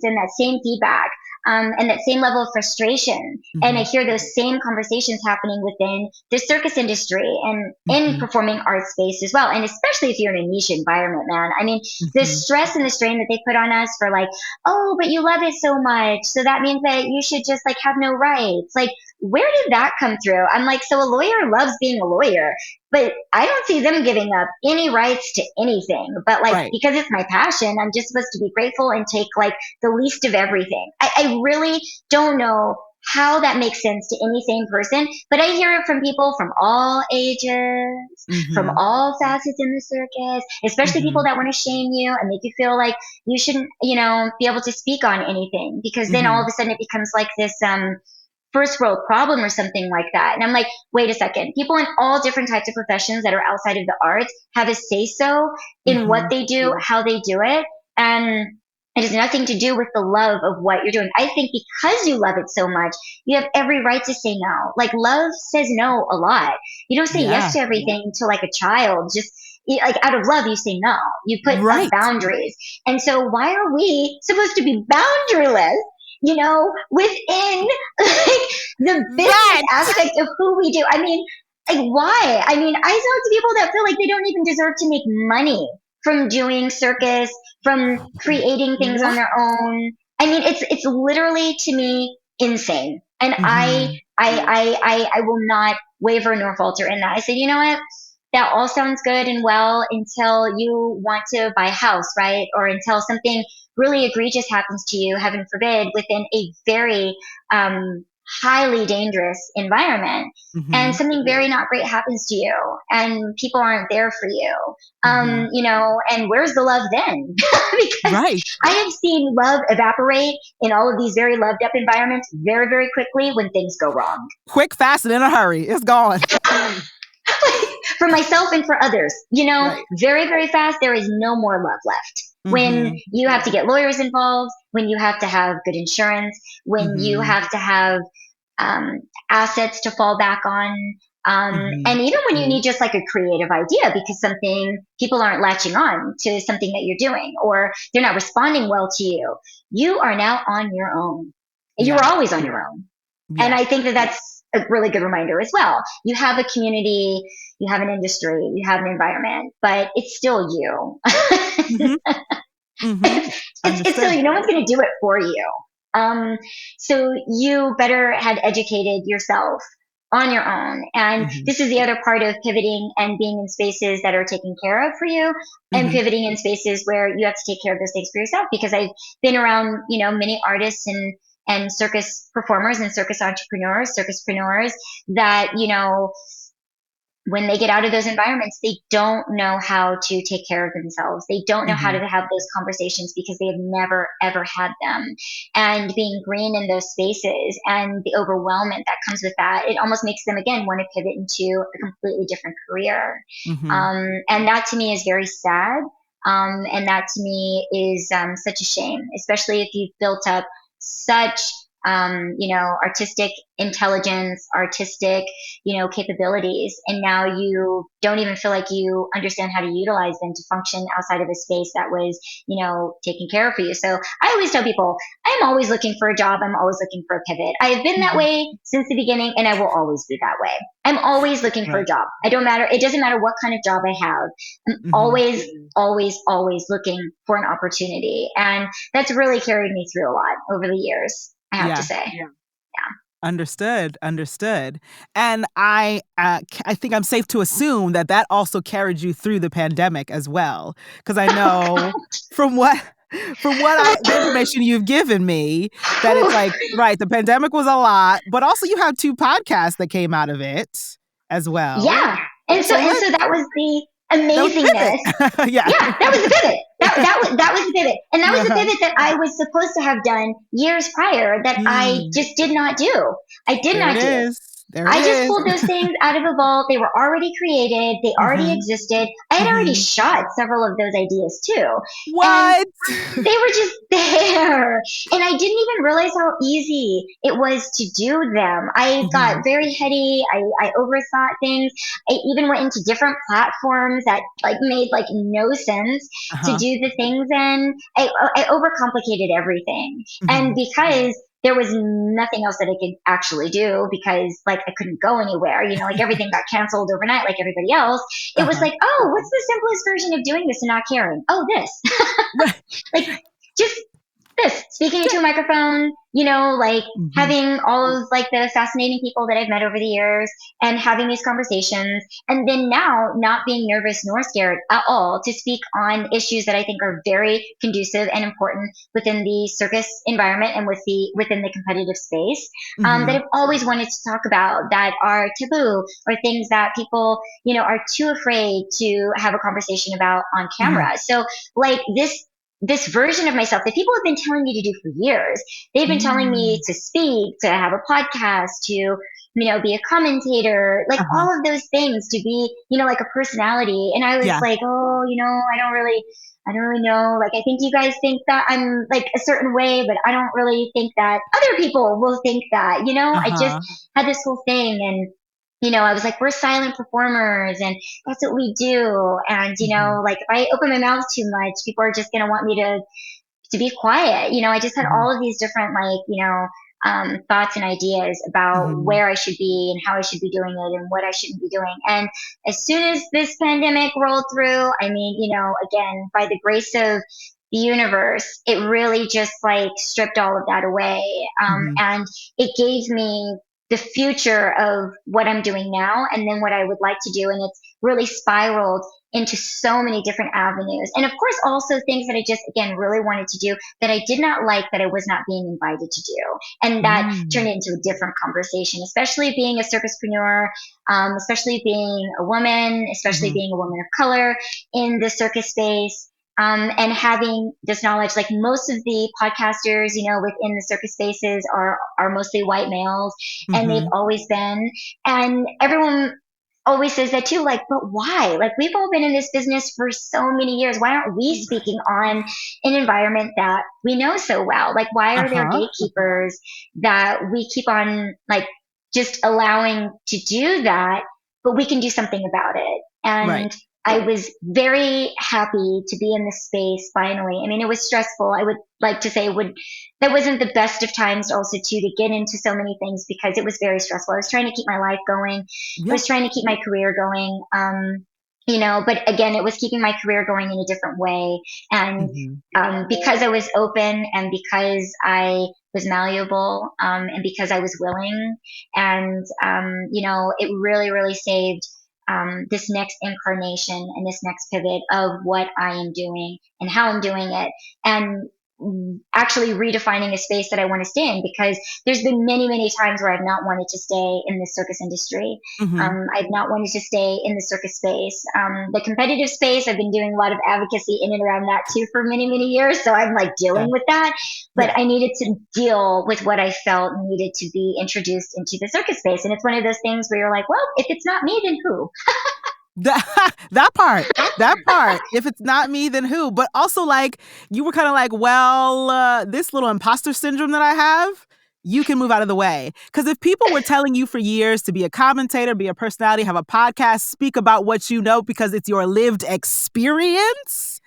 and that same feedback. And that same level of frustration. And I hear those same conversations happening within the circus industry and in performing arts space as well. And especially if you're in a niche environment, man. I mean, the stress and the strain that they put on us for like, oh, but you love it so much, so that means that you should just like have no rights. Like, where did that come through? I'm like, so a lawyer loves being a lawyer, but I don't see them giving up any rights to anything. But like, because it's my passion, I'm just supposed to be grateful and take like the least of everything. I really don't know how that makes sense to any sane person, but I hear it from people from all ages, from all facets in the circus, especially people that want to shame you and make you feel like you shouldn't, be able to speak on anything, because then all of a sudden it becomes like this, first world problem or something like that. And I'm like, wait a second. People in all different types of professions that are outside of the arts have a say-so in what they do, how they do it. And It has nothing to do with the love of what you're doing. I think because you love it so much, you have every right to say no. Like, love says no a lot. You don't say yes to everything to like a child. Just like out of love, you say no. You put up boundaries. And so why are we supposed to be boundaryless, within like the business aspect of who we do? I mean, like, why? I mean, I talk to people that feel like they don't even deserve to make money from doing circus, from creating things on their own. I mean, it's literally, to me, insane. And I will not waver nor falter in that. I said, you know what? That all sounds good and well until you want to buy a house, right? Or until something really egregious happens to you, heaven forbid, within a very highly dangerous environment, and something very not great happens to you, and people aren't there for you, and where's the love then? Because I have seen love evaporate in all of these very loved up environments very, very quickly when things go wrong. Quick, fast, and in a hurry. It's gone. For myself and for others, very, very fast, there is no more love left. When you have to get lawyers involved, when you have to have good insurance, when you have to have assets to fall back on, and even when you need just like a creative idea because people aren't latching on to something that you're doing, or they're not responding well to you, you are now on your own. You were always on your own. And I think that that's a really good reminder as well. You have a community, you have an industry, you have an environment, but it's still you. It's still you. No one's going to do it for you. So you better had educated yourself on your own. And this is the other part of pivoting and being in spaces that are taken care of for you, and pivoting in spaces where you have to take care of those things for yourself. Because I've been around, many artists and circus performers and circus entrepreneurs, circuspreneurs that, when they get out of those environments, they don't know how to take care of themselves. They don't know how to have those conversations because they have never, ever had them. And being green in those spaces and the overwhelmment that comes with that, it almost makes them, again, want to pivot into a completely different career. And that to me is very sad. And that to me is such a shame, especially if you've built up such artistic intelligence, artistic, capabilities. And now you don't even feel like you understand how to utilize them to function outside of a space that was, taken care of for you. So I always tell people, I'm always looking for a job. I'm always looking for a pivot. I have been that way since the beginning, and I will always be that way. I'm always looking for a job. It doesn't matter what kind of job I have. I'm always, always, always looking for an opportunity. And that's really carried me through a lot over the years, I have to say. Yeah. Understood. And I think I'm safe to assume that also carried you through the pandemic as well. Because I know from the information you've given me, that it's like, right, the pandemic was a lot, but also you had 2 podcasts that came out of it as well. Yeah. And so that was the amazingness. That was the pivot. That was the pivot. And that was the pivot that I was supposed to have done years prior that I just did not do. I just pulled those things out of a vault. They were already created. They already existed. I had already shot several of those ideas too. What? And they were just there. And I didn't even realize how easy it was to do them. I got very heady. I overthought things. I even went into different platforms that made no sense to do the things in. I overcomplicated everything. And because there was nothing else that I could actually do, because I couldn't go anywhere, everything got canceled overnight like everybody else. It was like, oh, what's the simplest version of doing this and not caring? Oh, this. Just this, speaking into a microphone, having all of the fascinating people that I've met over the years and having these conversations. And then now not being nervous nor scared at all to speak on issues that I think are very conducive and important within the circus environment and within the competitive space, that I've always wanted to talk about, that are taboo, or things that people, are too afraid to have a conversation about on camera. So this version of myself that people have been telling me to do for years. They've been telling me to speak, to have a podcast, to, be a commentator, all of those things, to be, a personality. And I was like, oh, I don't really, I don't really know. Like, I think you guys think that I'm like a certain way, but I don't really think that other people will think that, I just had this whole thing. And, I was like, we're silent performers and that's what we do. And, like if I open my mouth too much, people are just going to want me to be quiet. I just had all of these different, thoughts and ideas about where I should be and how I should be doing it and what I shouldn't be doing. And as soon as this pandemic rolled through, I mean, again, by the grace of the universe, it really just like stripped all of that away. And it gave me the future of what I'm doing now and then what I would like to do. And it's really spiraled into so many different avenues. And of course, also things that I just, again, really wanted to do that I did not like, that I was not being invited to do. And that turned into a different conversation, especially being a circuspreneur, especially being a woman, especially being a woman of color in the circus space. And having this knowledge, like most of the podcasters, within the circus spaces are mostly white males, and they've always been. And everyone always says that too, like, but why? Like, we've all been in this business for so many years. Why aren't we speaking on an environment that we know so well? Like, why are there gatekeepers that we keep on, like, just allowing to do that, but we can do something about it? And I was very happy to be in this space finally. I mean, it was stressful. I would like to say that wasn't the best of times also too, to get into so many things because it was very stressful. I was trying to keep my life going. I was trying to keep my career going. But again, it was keeping my career going in a different way. And because I was open and because I was malleable, and because I was willing, and it really, really saved this next incarnation and this next pivot of what I am doing and how I'm doing it, and actually redefining a space that I want to stay in, because there's been many, many times where I've not wanted to stay in the circus industry. I've not wanted to stay in the circus space. The competitive space, I've been doing a lot of advocacy in and around that too for many, many years. So I'm like dealing with that, but I needed to deal with what I felt needed to be introduced into the circus space. And it's one of those things where you're like, well, if it's not me, then who? That part. If it's not me, then who? But also, like, you were kind of like, well, this little imposter syndrome that I have, you can move out of the way. Because if people were telling you for years to be a commentator, be a personality, have a podcast, speak about what you know because it's your lived experience,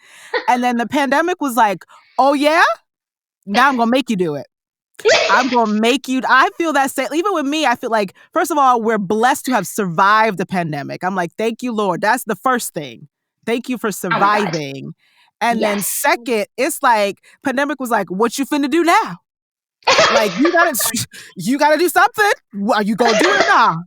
and then the pandemic was like, oh yeah, now I'm gonna make you do it. I'm going to make you. I feel that same. Even with me, I feel like, first of all, we're blessed to have survived the pandemic. I'm like, thank you, Lord. That's the first thing. Thank you for surviving. And then second, it's like, pandemic was like, what you finna do now? Like, you gotta do something. Are you going to do it now?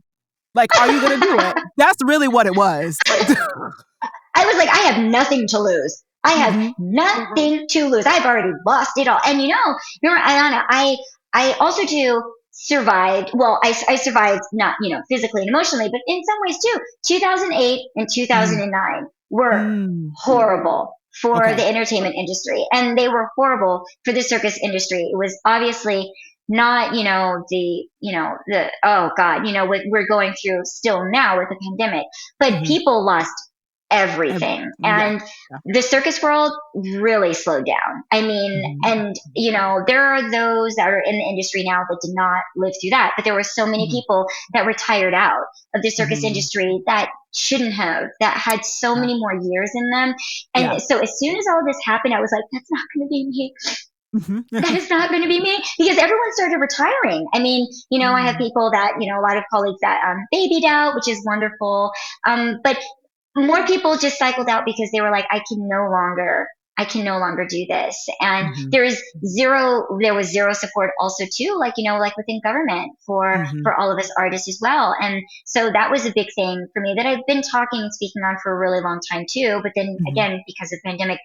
Like, are you going to do it? That's really what it was. I was like, I have nothing to lose. I have nothing to lose. I've already lost it all. And remember, Ayana, I also too survived. Well, I survived not, physically and emotionally, but in some ways too. 2008 and 2009 were horrible for the entertainment industry. And they were horrible for the circus industry. It was obviously not, oh God, what we're going through still now with the pandemic, but people lost everything. And the circus world really slowed down. I mean, and there are those that are in the industry now that did not live through that, but there were so many people that were tired out of the circus industry that shouldn't have, that had so many more years in them. And so as soon as all this happened, I was like, that's not going to be me. That is not going to be me, because everyone started retiring. I mean, I have people that, a lot of colleagues that babied out, which is wonderful. But more people just cycled out because they were like, I can no longer do this. And there was zero support also too, like within government for all of us artists as well. And so that was a big thing for me that I've been talking and speaking on for a really long time too. But then again, because of the pandemic,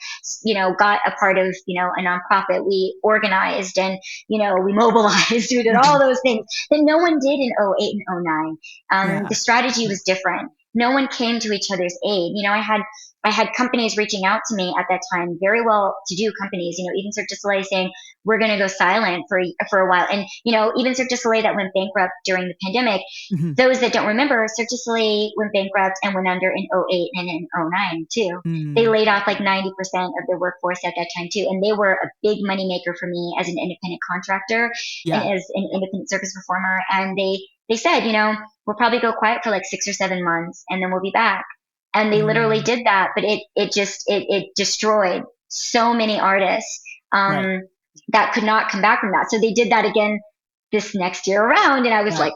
got a part of, a nonprofit. We organized and, we mobilized, we did all those things that no one did in 08 and 09. The strategy was different. No one came to each other's aid. I had I had companies reaching out to me at that time, very well-to-do companies, even Cirque Du Soleil saying, we're going to go silent for a while. And, even Cirque Du Soleil that went bankrupt during the pandemic, those that don't remember, Cirque Du Soleil went bankrupt and went under in 2008 and in 2009 too. They laid off like 90% of their workforce at that time too. And they were a big moneymaker for me as an independent contractor and as an independent circus performer. And they said, we'll probably go quiet for like 6 or 7 months and then we'll be back. And they literally did that, but it destroyed so many artists that could not come back from that. So they did that again this next year around. And I was like,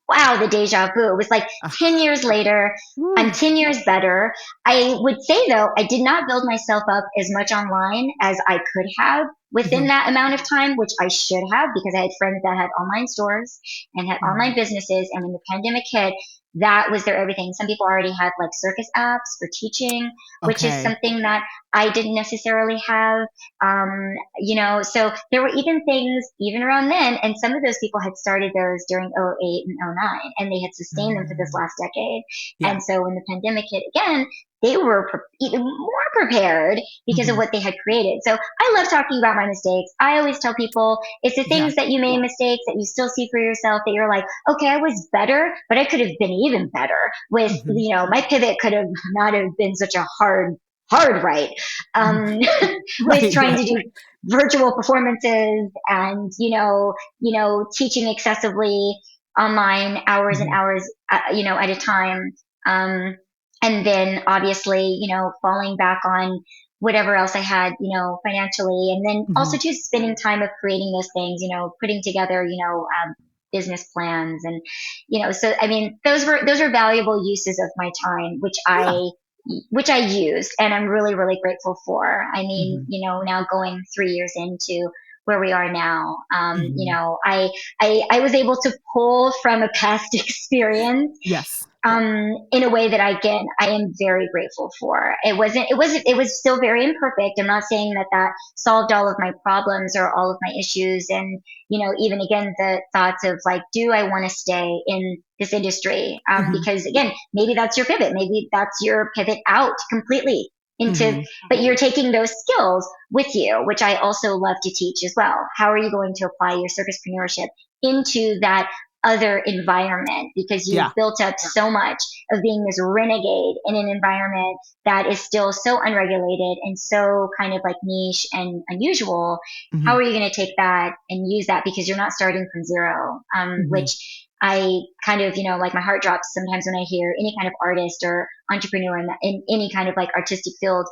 wow, the deja vu. It was like 10 years later, I'm 10 years better. I would say though, I did not build myself up as much online as I could have within that amount of time, which I should have, because I had friends that had online stores and had online businesses. And when the pandemic hit, that was their everything. Some people already had like circus apps for teaching, which is something that I didn't necessarily have. So there were even things even around then, and some of those people had started those during 2008 and 2009, and they had sustained them for this last decade. And so when the pandemic hit again, they were even more prepared because of what they had created. So I love talking about my mistakes. I always tell people it's the things that you made mistakes that you still see for yourself that you're like, okay, I was better, but I could have been even better with, my pivot could have not have been such a hard right. With trying to do virtual performances and, teaching excessively online hours and hours, at a time. And then obviously, falling back on whatever else I had, financially. And then also just spending time of creating those things, putting together, business plans. And, so, I mean, those are valuable uses of my time, which I used. And I'm really, really grateful for. I mean, now going 3 years into where we are now, I was able to pull from a past experience. In a way that I am very grateful for. It was still very imperfect. I'm not saying that solved all of my problems or all of my issues. And, even again, the thoughts of like, do I want to stay in this industry? Because again, maybe that's your pivot. Maybe that's your pivot out completely into, but you're taking those skills with you, which I also love to teach as well. How are you going to apply your circuspreneurship into that other environment, because you've built up so much of being this renegade in an environment that is still so unregulated and so kind of like niche and unusual. How are you going to take that and use that, because you're not starting from zero, which I kind of, like my heart drops sometimes when I hear any kind of artist or entrepreneur in any kind of like artistic field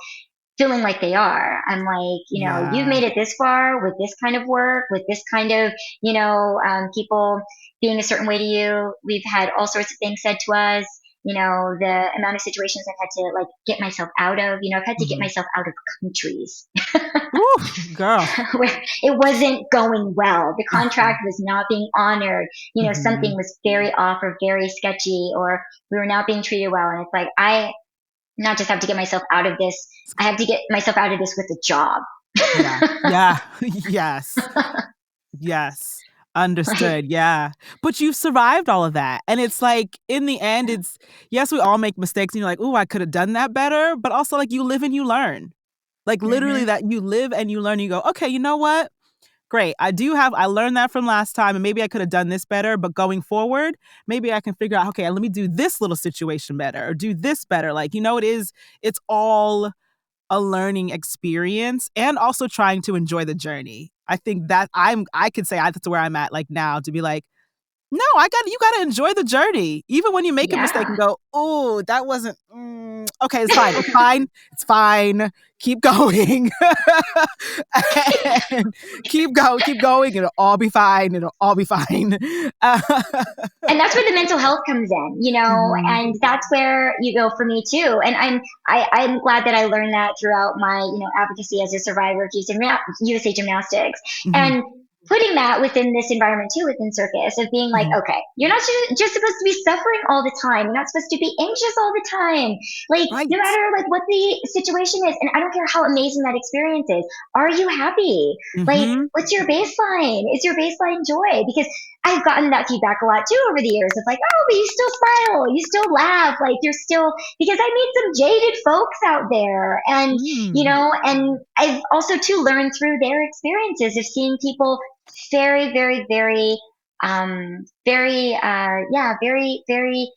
feeling like they are. I'm like, you've made it this far with this kind of work, with this kind of, people being a certain way to you. We've had all sorts of things said to us, the amount of situations I've had to like get myself out of, I've had to get myself out of countries. Ooh, girl. Where it wasn't going well. The contract was not being honored. Something was very off or very sketchy, or we were not being treated well. And it's like, I not just have to get myself out of this, I have to get myself out of this with a job. Yes. Understood. Yeah. But you've survived all of that. And it's like, in the end, yes, we all make mistakes and you're like, oh, I could have done that better. But also like you live and you learn. Like literally that you live and you learn, and you go, okay, you know what? Great. I learned that from last time, and maybe I could have done this better, but going forward, maybe I can figure out, okay, let me do this little situation better or do this better. Like, it's all a learning experience, and also trying to enjoy the journey. I think that I could say that's where I'm at like now, to be like, no, you got to enjoy the journey. Even when you make a mistake and go, oh, that wasn't, okay, it's fine. It's fine. It's fine. Keep going. And keep going. It'll all be fine. And that's where the mental health comes in, and that's where, for me too. And I'm glad that I learned that throughout my, advocacy as a survivor of USA Gymnastics. And putting that within this environment too, within circus, of being like, okay, you're not just supposed to be suffering all the time. You're not supposed to be anxious all the time. Like, no matter like what the situation is, and I don't care how amazing that experience is, are you happy? Like, what's your baseline? Is your baseline joy? Because I've gotten that feedback a lot too over the years. It's like, oh, but you still smile, you still laugh, like you're still, because I meet some jaded folks out there. And, you know, and I've also too learned through their experiences of seeing people very, very, very, very, very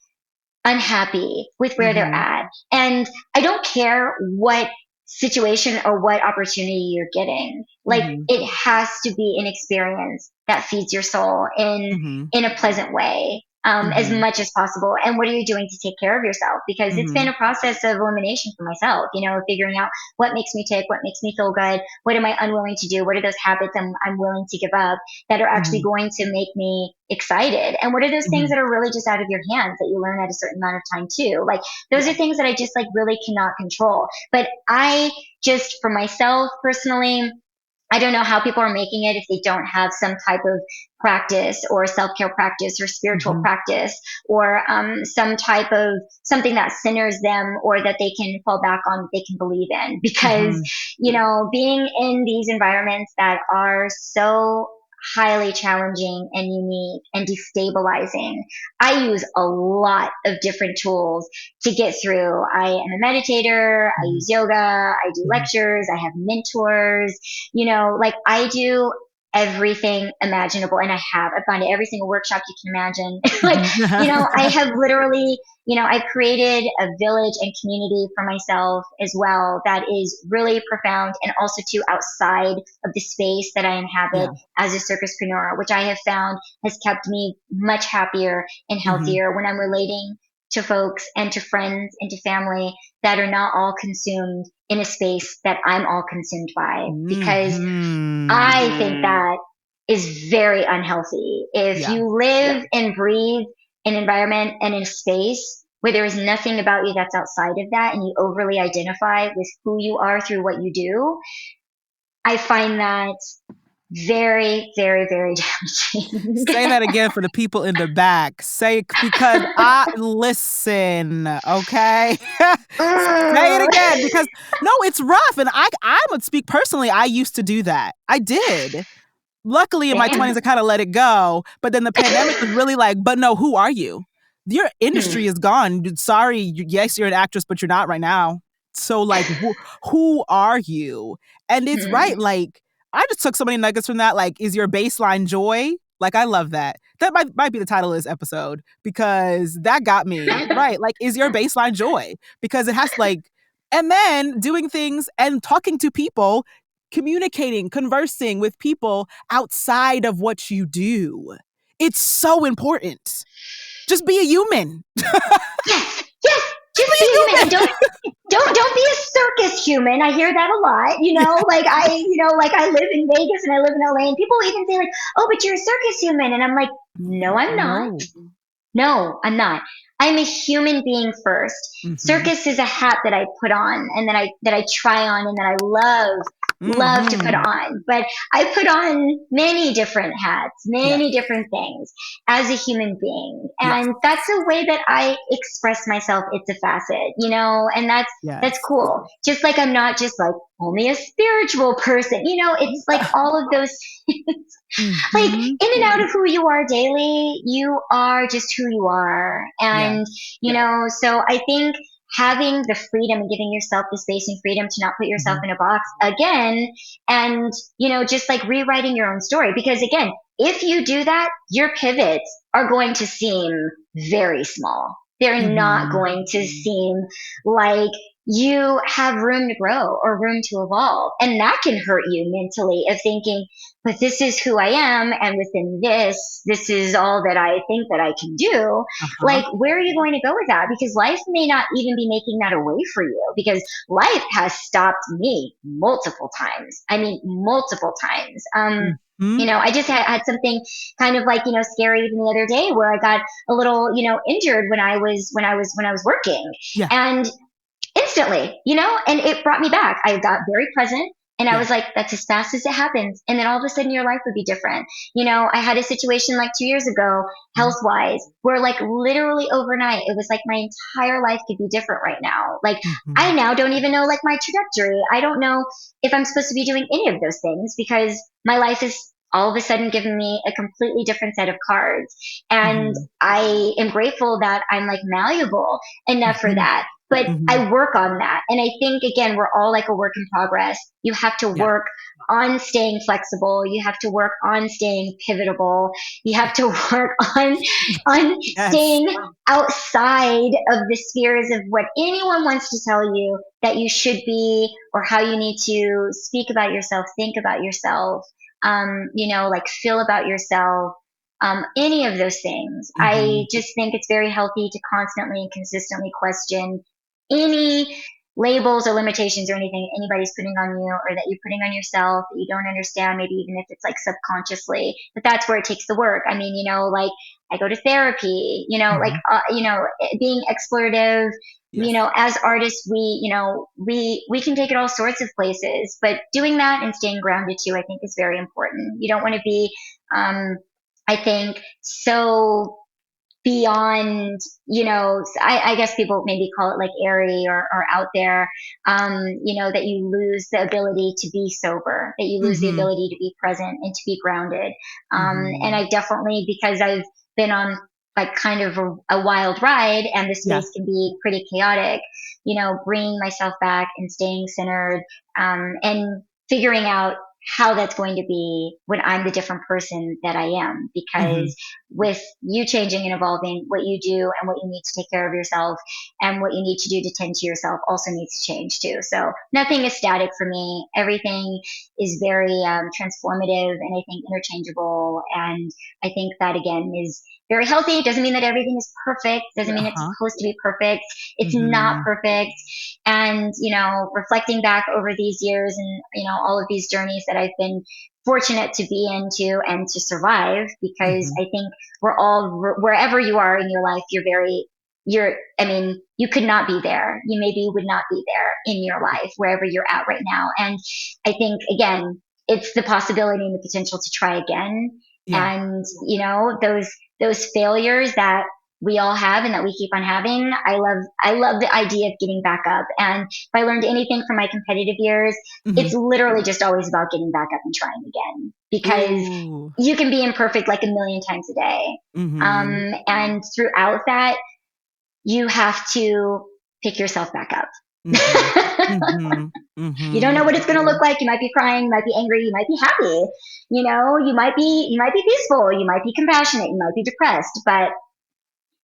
unhappy with where they're at. And I don't care what situation or what opportunity you're getting. Like, it has to be an experience that feeds your soul in a pleasant way. As much as possible. And what are you doing to take care of yourself? Because it's been a process of elimination for myself, you know, figuring out what makes me tick, what makes me feel good, what am I unwilling to do, what are those habits I'm willing to give up that are actually going to make me excited, and what are those things that are really just out of your hands that you learn at a certain amount of time too. Like, those are things that I just like really cannot control. But I just, for myself personally, I don't know how people are making it if they don't have some type of practice or self-care practice or spiritual practice or some type of something that centers them or that they can fall back on, that they can believe in. Because, you know, being in these environments that are so highly challenging and unique and destabilizing, I use a lot of different tools to get through. I am a meditator. I use yoga. I do lectures. I have mentors. You know, like, I do everything imaginable, and I've gone to every single workshop you can imagine. Like, you know, I have literally, you know, I've created a village and community for myself as well that is really profound, and also too outside of the space that I inhabit as a circuspreneur, which I have found has kept me much happier and healthier when I'm relating to folks and to friends and to family that are not all consumed in a space that I'm all consumed by. Because I think that is very unhealthy. If you live and breathe an environment and in a space where there is nothing about you that's outside of that, and you overly identify with who you are through what you do, I find that very, very, very damaging. Say that again for the people in the back. Because I listen, okay? Say it again, because no, it's rough. And I would speak personally. I used to do that. I did. Luckily, in my 20s, I kind of let it go. But then the pandemic was really like, but no, who are you? Your industry is gone. Sorry, yes, you're an actress, but you're not right now. So, like, who are you? And it's right, like, I just took so many nuggets from that. Like, is your baseline joy? Like, I love that. That might be the title of this episode, because that got me. Right, like, is your baseline joy? Because it has, like, and then doing things and talking to people, communicating, conversing with people outside of what you do. It's so important. Just be a human. Yes. Just be a human. And don't be a circus human. I hear that a lot. You know, like I live in Vegas and I live in LA, and people even say like, "Oh, but you're a circus human," and I'm like, "No, I'm not. No, I'm not. I'm a human being first. Circus is a hat that I put on and that I try on and that I love to put on. But I put on many different hats, many different things as a human being. And that's a way that I express myself. It's a facet, you know, and that's cool. Just like I'm not just like only a spiritual person, you know, it's like all of those things. Like in and out of who you are daily, you are just who you are. And, you know, so I think having the freedom and giving yourself the space and freedom to not put yourself in a box again, and, you know, just like rewriting your own story. Because again, if you do that, your pivots are going to seem very small. They're not going to seem like you have room to grow or room to evolve. And that can hurt you mentally of thinking, but this is who I am. And within this is all that I think that I can do. Like, where are you going to go with that? Because life may not even be making that a way for you, because life has stopped me multiple times. I mean, multiple times. You know, I just had something kind of like, you know, scary even the other day where I got a little, you know, injured when I was working. And instantly, you know, and it brought me back. I got very present And I was like, that's as fast as it happens. And then all of a sudden your life would be different. I had a situation like 2 years ago, health wise, where like literally overnight, it was like my entire life could be different right now. Like I now don't even know like my trajectory. I don't know if I'm supposed to be doing any of those things because my life is all of a sudden giving me a completely different set of cards. And I am grateful that I'm like malleable enough for that. But I work on that. And I think, again, we're all like a work in progress. You have to work on staying flexible. You have to work on staying pivotable. You have to work on staying outside of the spheres of what anyone wants to tell you that you should be or how you need to speak about yourself, think about yourself, like feel about yourself. Any of those things. I just think it's very healthy to constantly and consistently question any labels or limitations or anything anybody's putting on you or that you're putting on yourself that you don't understand, maybe even if it's like subconsciously, but that's where it takes the work. I mean, like I go to therapy, being explorative, as artists, we can take it all sorts of places, but doing that and staying grounded too, I think is very important. You don't want to be, I think, so beyond, I guess people maybe call it like airy or out there, that you lose the ability to be sober, that you lose the ability to be present and to be grounded. And I've definitely, because I've been on like kind of a wild ride and the space can be pretty chaotic, bringing myself back and staying centered, and figuring out how that's going to be when I'm the different person that I am. Because with you changing and evolving, what you do and what you need to take care of yourself and what you need to do to tend to yourself also needs to change too. So nothing is static for me. Everything is very transformative and I think interchangeable. And I think that again is very healthy. It doesn't mean that everything is perfect. Doesn't mean it's supposed to be perfect. It's not perfect. And, reflecting back over these years and, all of these journeys that I've been fortunate to be into and to survive, because I think we're all, wherever you are in your life, you could not be there. You maybe would not be there in your life, wherever you're at right now. And I think, again, it's the possibility and the potential to try again. And, those failures that we all have and that we keep on having. I love the idea of getting back up. And if I learned anything from my competitive years, it's literally just always about getting back up and trying again, because you can be imperfect like a million times a day. And throughout that, you have to pick yourself back up. You don't know what it's going to look like. You might be crying, you might be angry, you might be happy, you might be peaceful, you might be compassionate, you might be depressed, but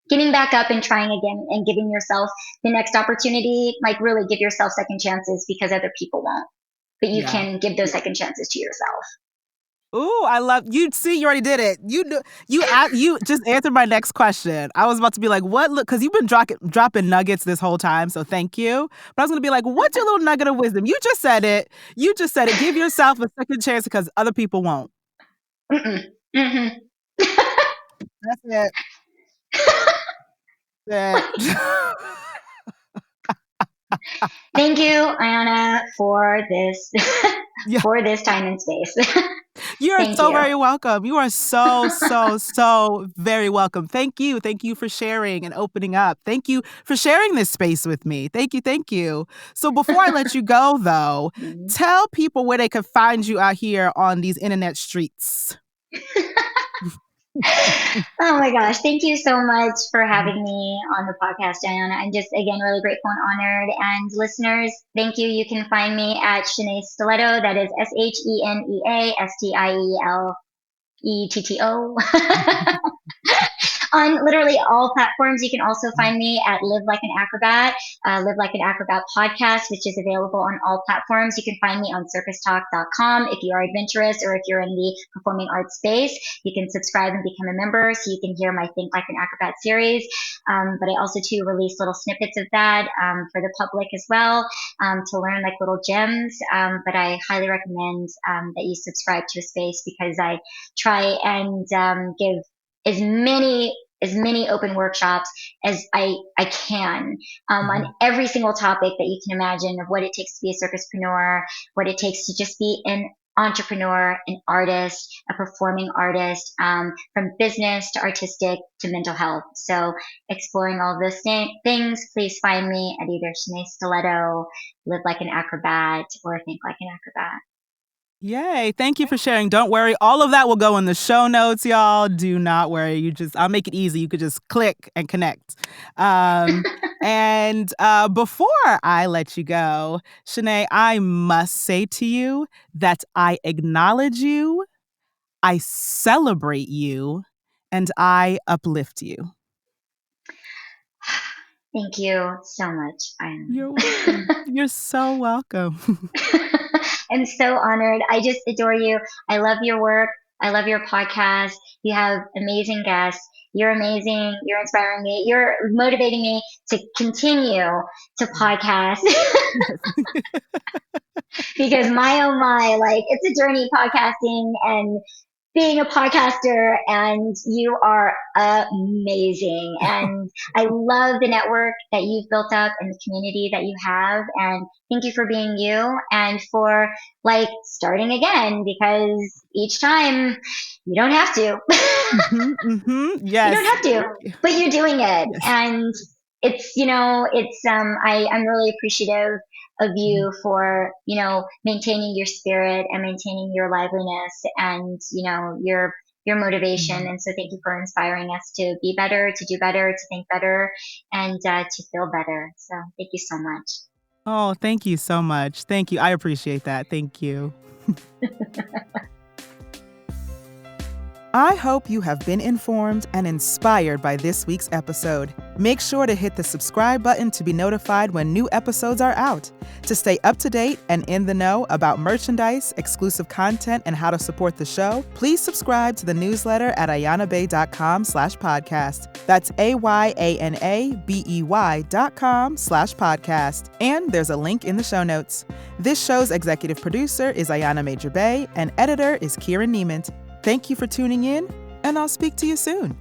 getting back up and trying again and giving yourself the next opportunity, like really give yourself second chances, because other people won't, but you can give those second chances to yourself. Ooh, I love you. See, you already did it. You just answered my next question. I was about to be like, what? Look, because you've been dropping nuggets this whole time, so thank you. But I was going to be like, what's your little nugget of wisdom? You just said it. Give yourself a second chance because other people won't. That's it. Thank you, Ayana, for this for this time and space. You are so very welcome. You are so, so, so very welcome. Thank you. Thank you for sharing and opening up. Thank you for sharing this space with me. Thank you. Thank you. So before I let you go, though, tell people where they can find you out here on these internet streets. Oh my gosh. Thank you so much for having me on the podcast, Diana. I'm just, again, really grateful and honored. And listeners, thank you. You can find me at Shenea Stiletto. That is SheneaStiletto. On literally all platforms. You can also find me at Live Like an Acrobat, Live Like an Acrobat podcast, which is available on all platforms. You can find me on circustalk.com if you are adventurous or if you're in the performing arts space. You can subscribe and become a member so you can hear my Think Like an Acrobat series. But I also too release little snippets of that for the public as well, to learn like little gems. But I highly recommend that you subscribe to a space, because I try and give as as many open workshops as I can on every single topic that you can imagine of what it takes to be a circuspreneur, what it takes to just be an entrepreneur, an artist, a performing artist, from business to artistic to mental health. So exploring all of those things, please find me at either Shenea Stiletto, Live Like an Acrobat, or Think Like an Acrobat. Yay. Thank you for sharing. Don't worry. All of that will go in the show notes, y'all. Do not worry. I'll make it easy. You could just click and connect. And before I let you go, Shenea, I must say to you that I acknowledge you, I celebrate you, and I uplift you. Thank you so much. You're so welcome. I'm so honored. I just adore you. I love your work. I love your podcast. You have amazing guests. You're amazing. You're inspiring me. You're motivating me to continue to podcast. Because my, oh my, like, it's a journey podcasting and being a podcaster, and you are amazing. And I love the network that you've built up and the community that you have. And thank you for being you and for like starting again, because each time you don't have to. Yes. You don't have to, but you're doing it. Yes. And it's, I'm really appreciative of you for, maintaining your spirit and maintaining your liveliness and, your motivation. And so thank you for inspiring us to be better, to do better, to think better, and to feel better. So thank you so much. Oh, thank you so much. Thank you. I appreciate that. Thank you. I hope you have been informed and inspired by this week's episode. Make sure to hit the subscribe button to be notified when new episodes are out. To stay up to date and in the know about merchandise, exclusive content, and how to support the show, please subscribe to the newsletter at ayanabey.com/podcast. That's AYANABEY.com/podcast. And there's a link in the show notes. This show's executive producer is Ayana Major Bey, and editor is Kieran Niemand. Thank you for tuning in, and I'll speak to you soon.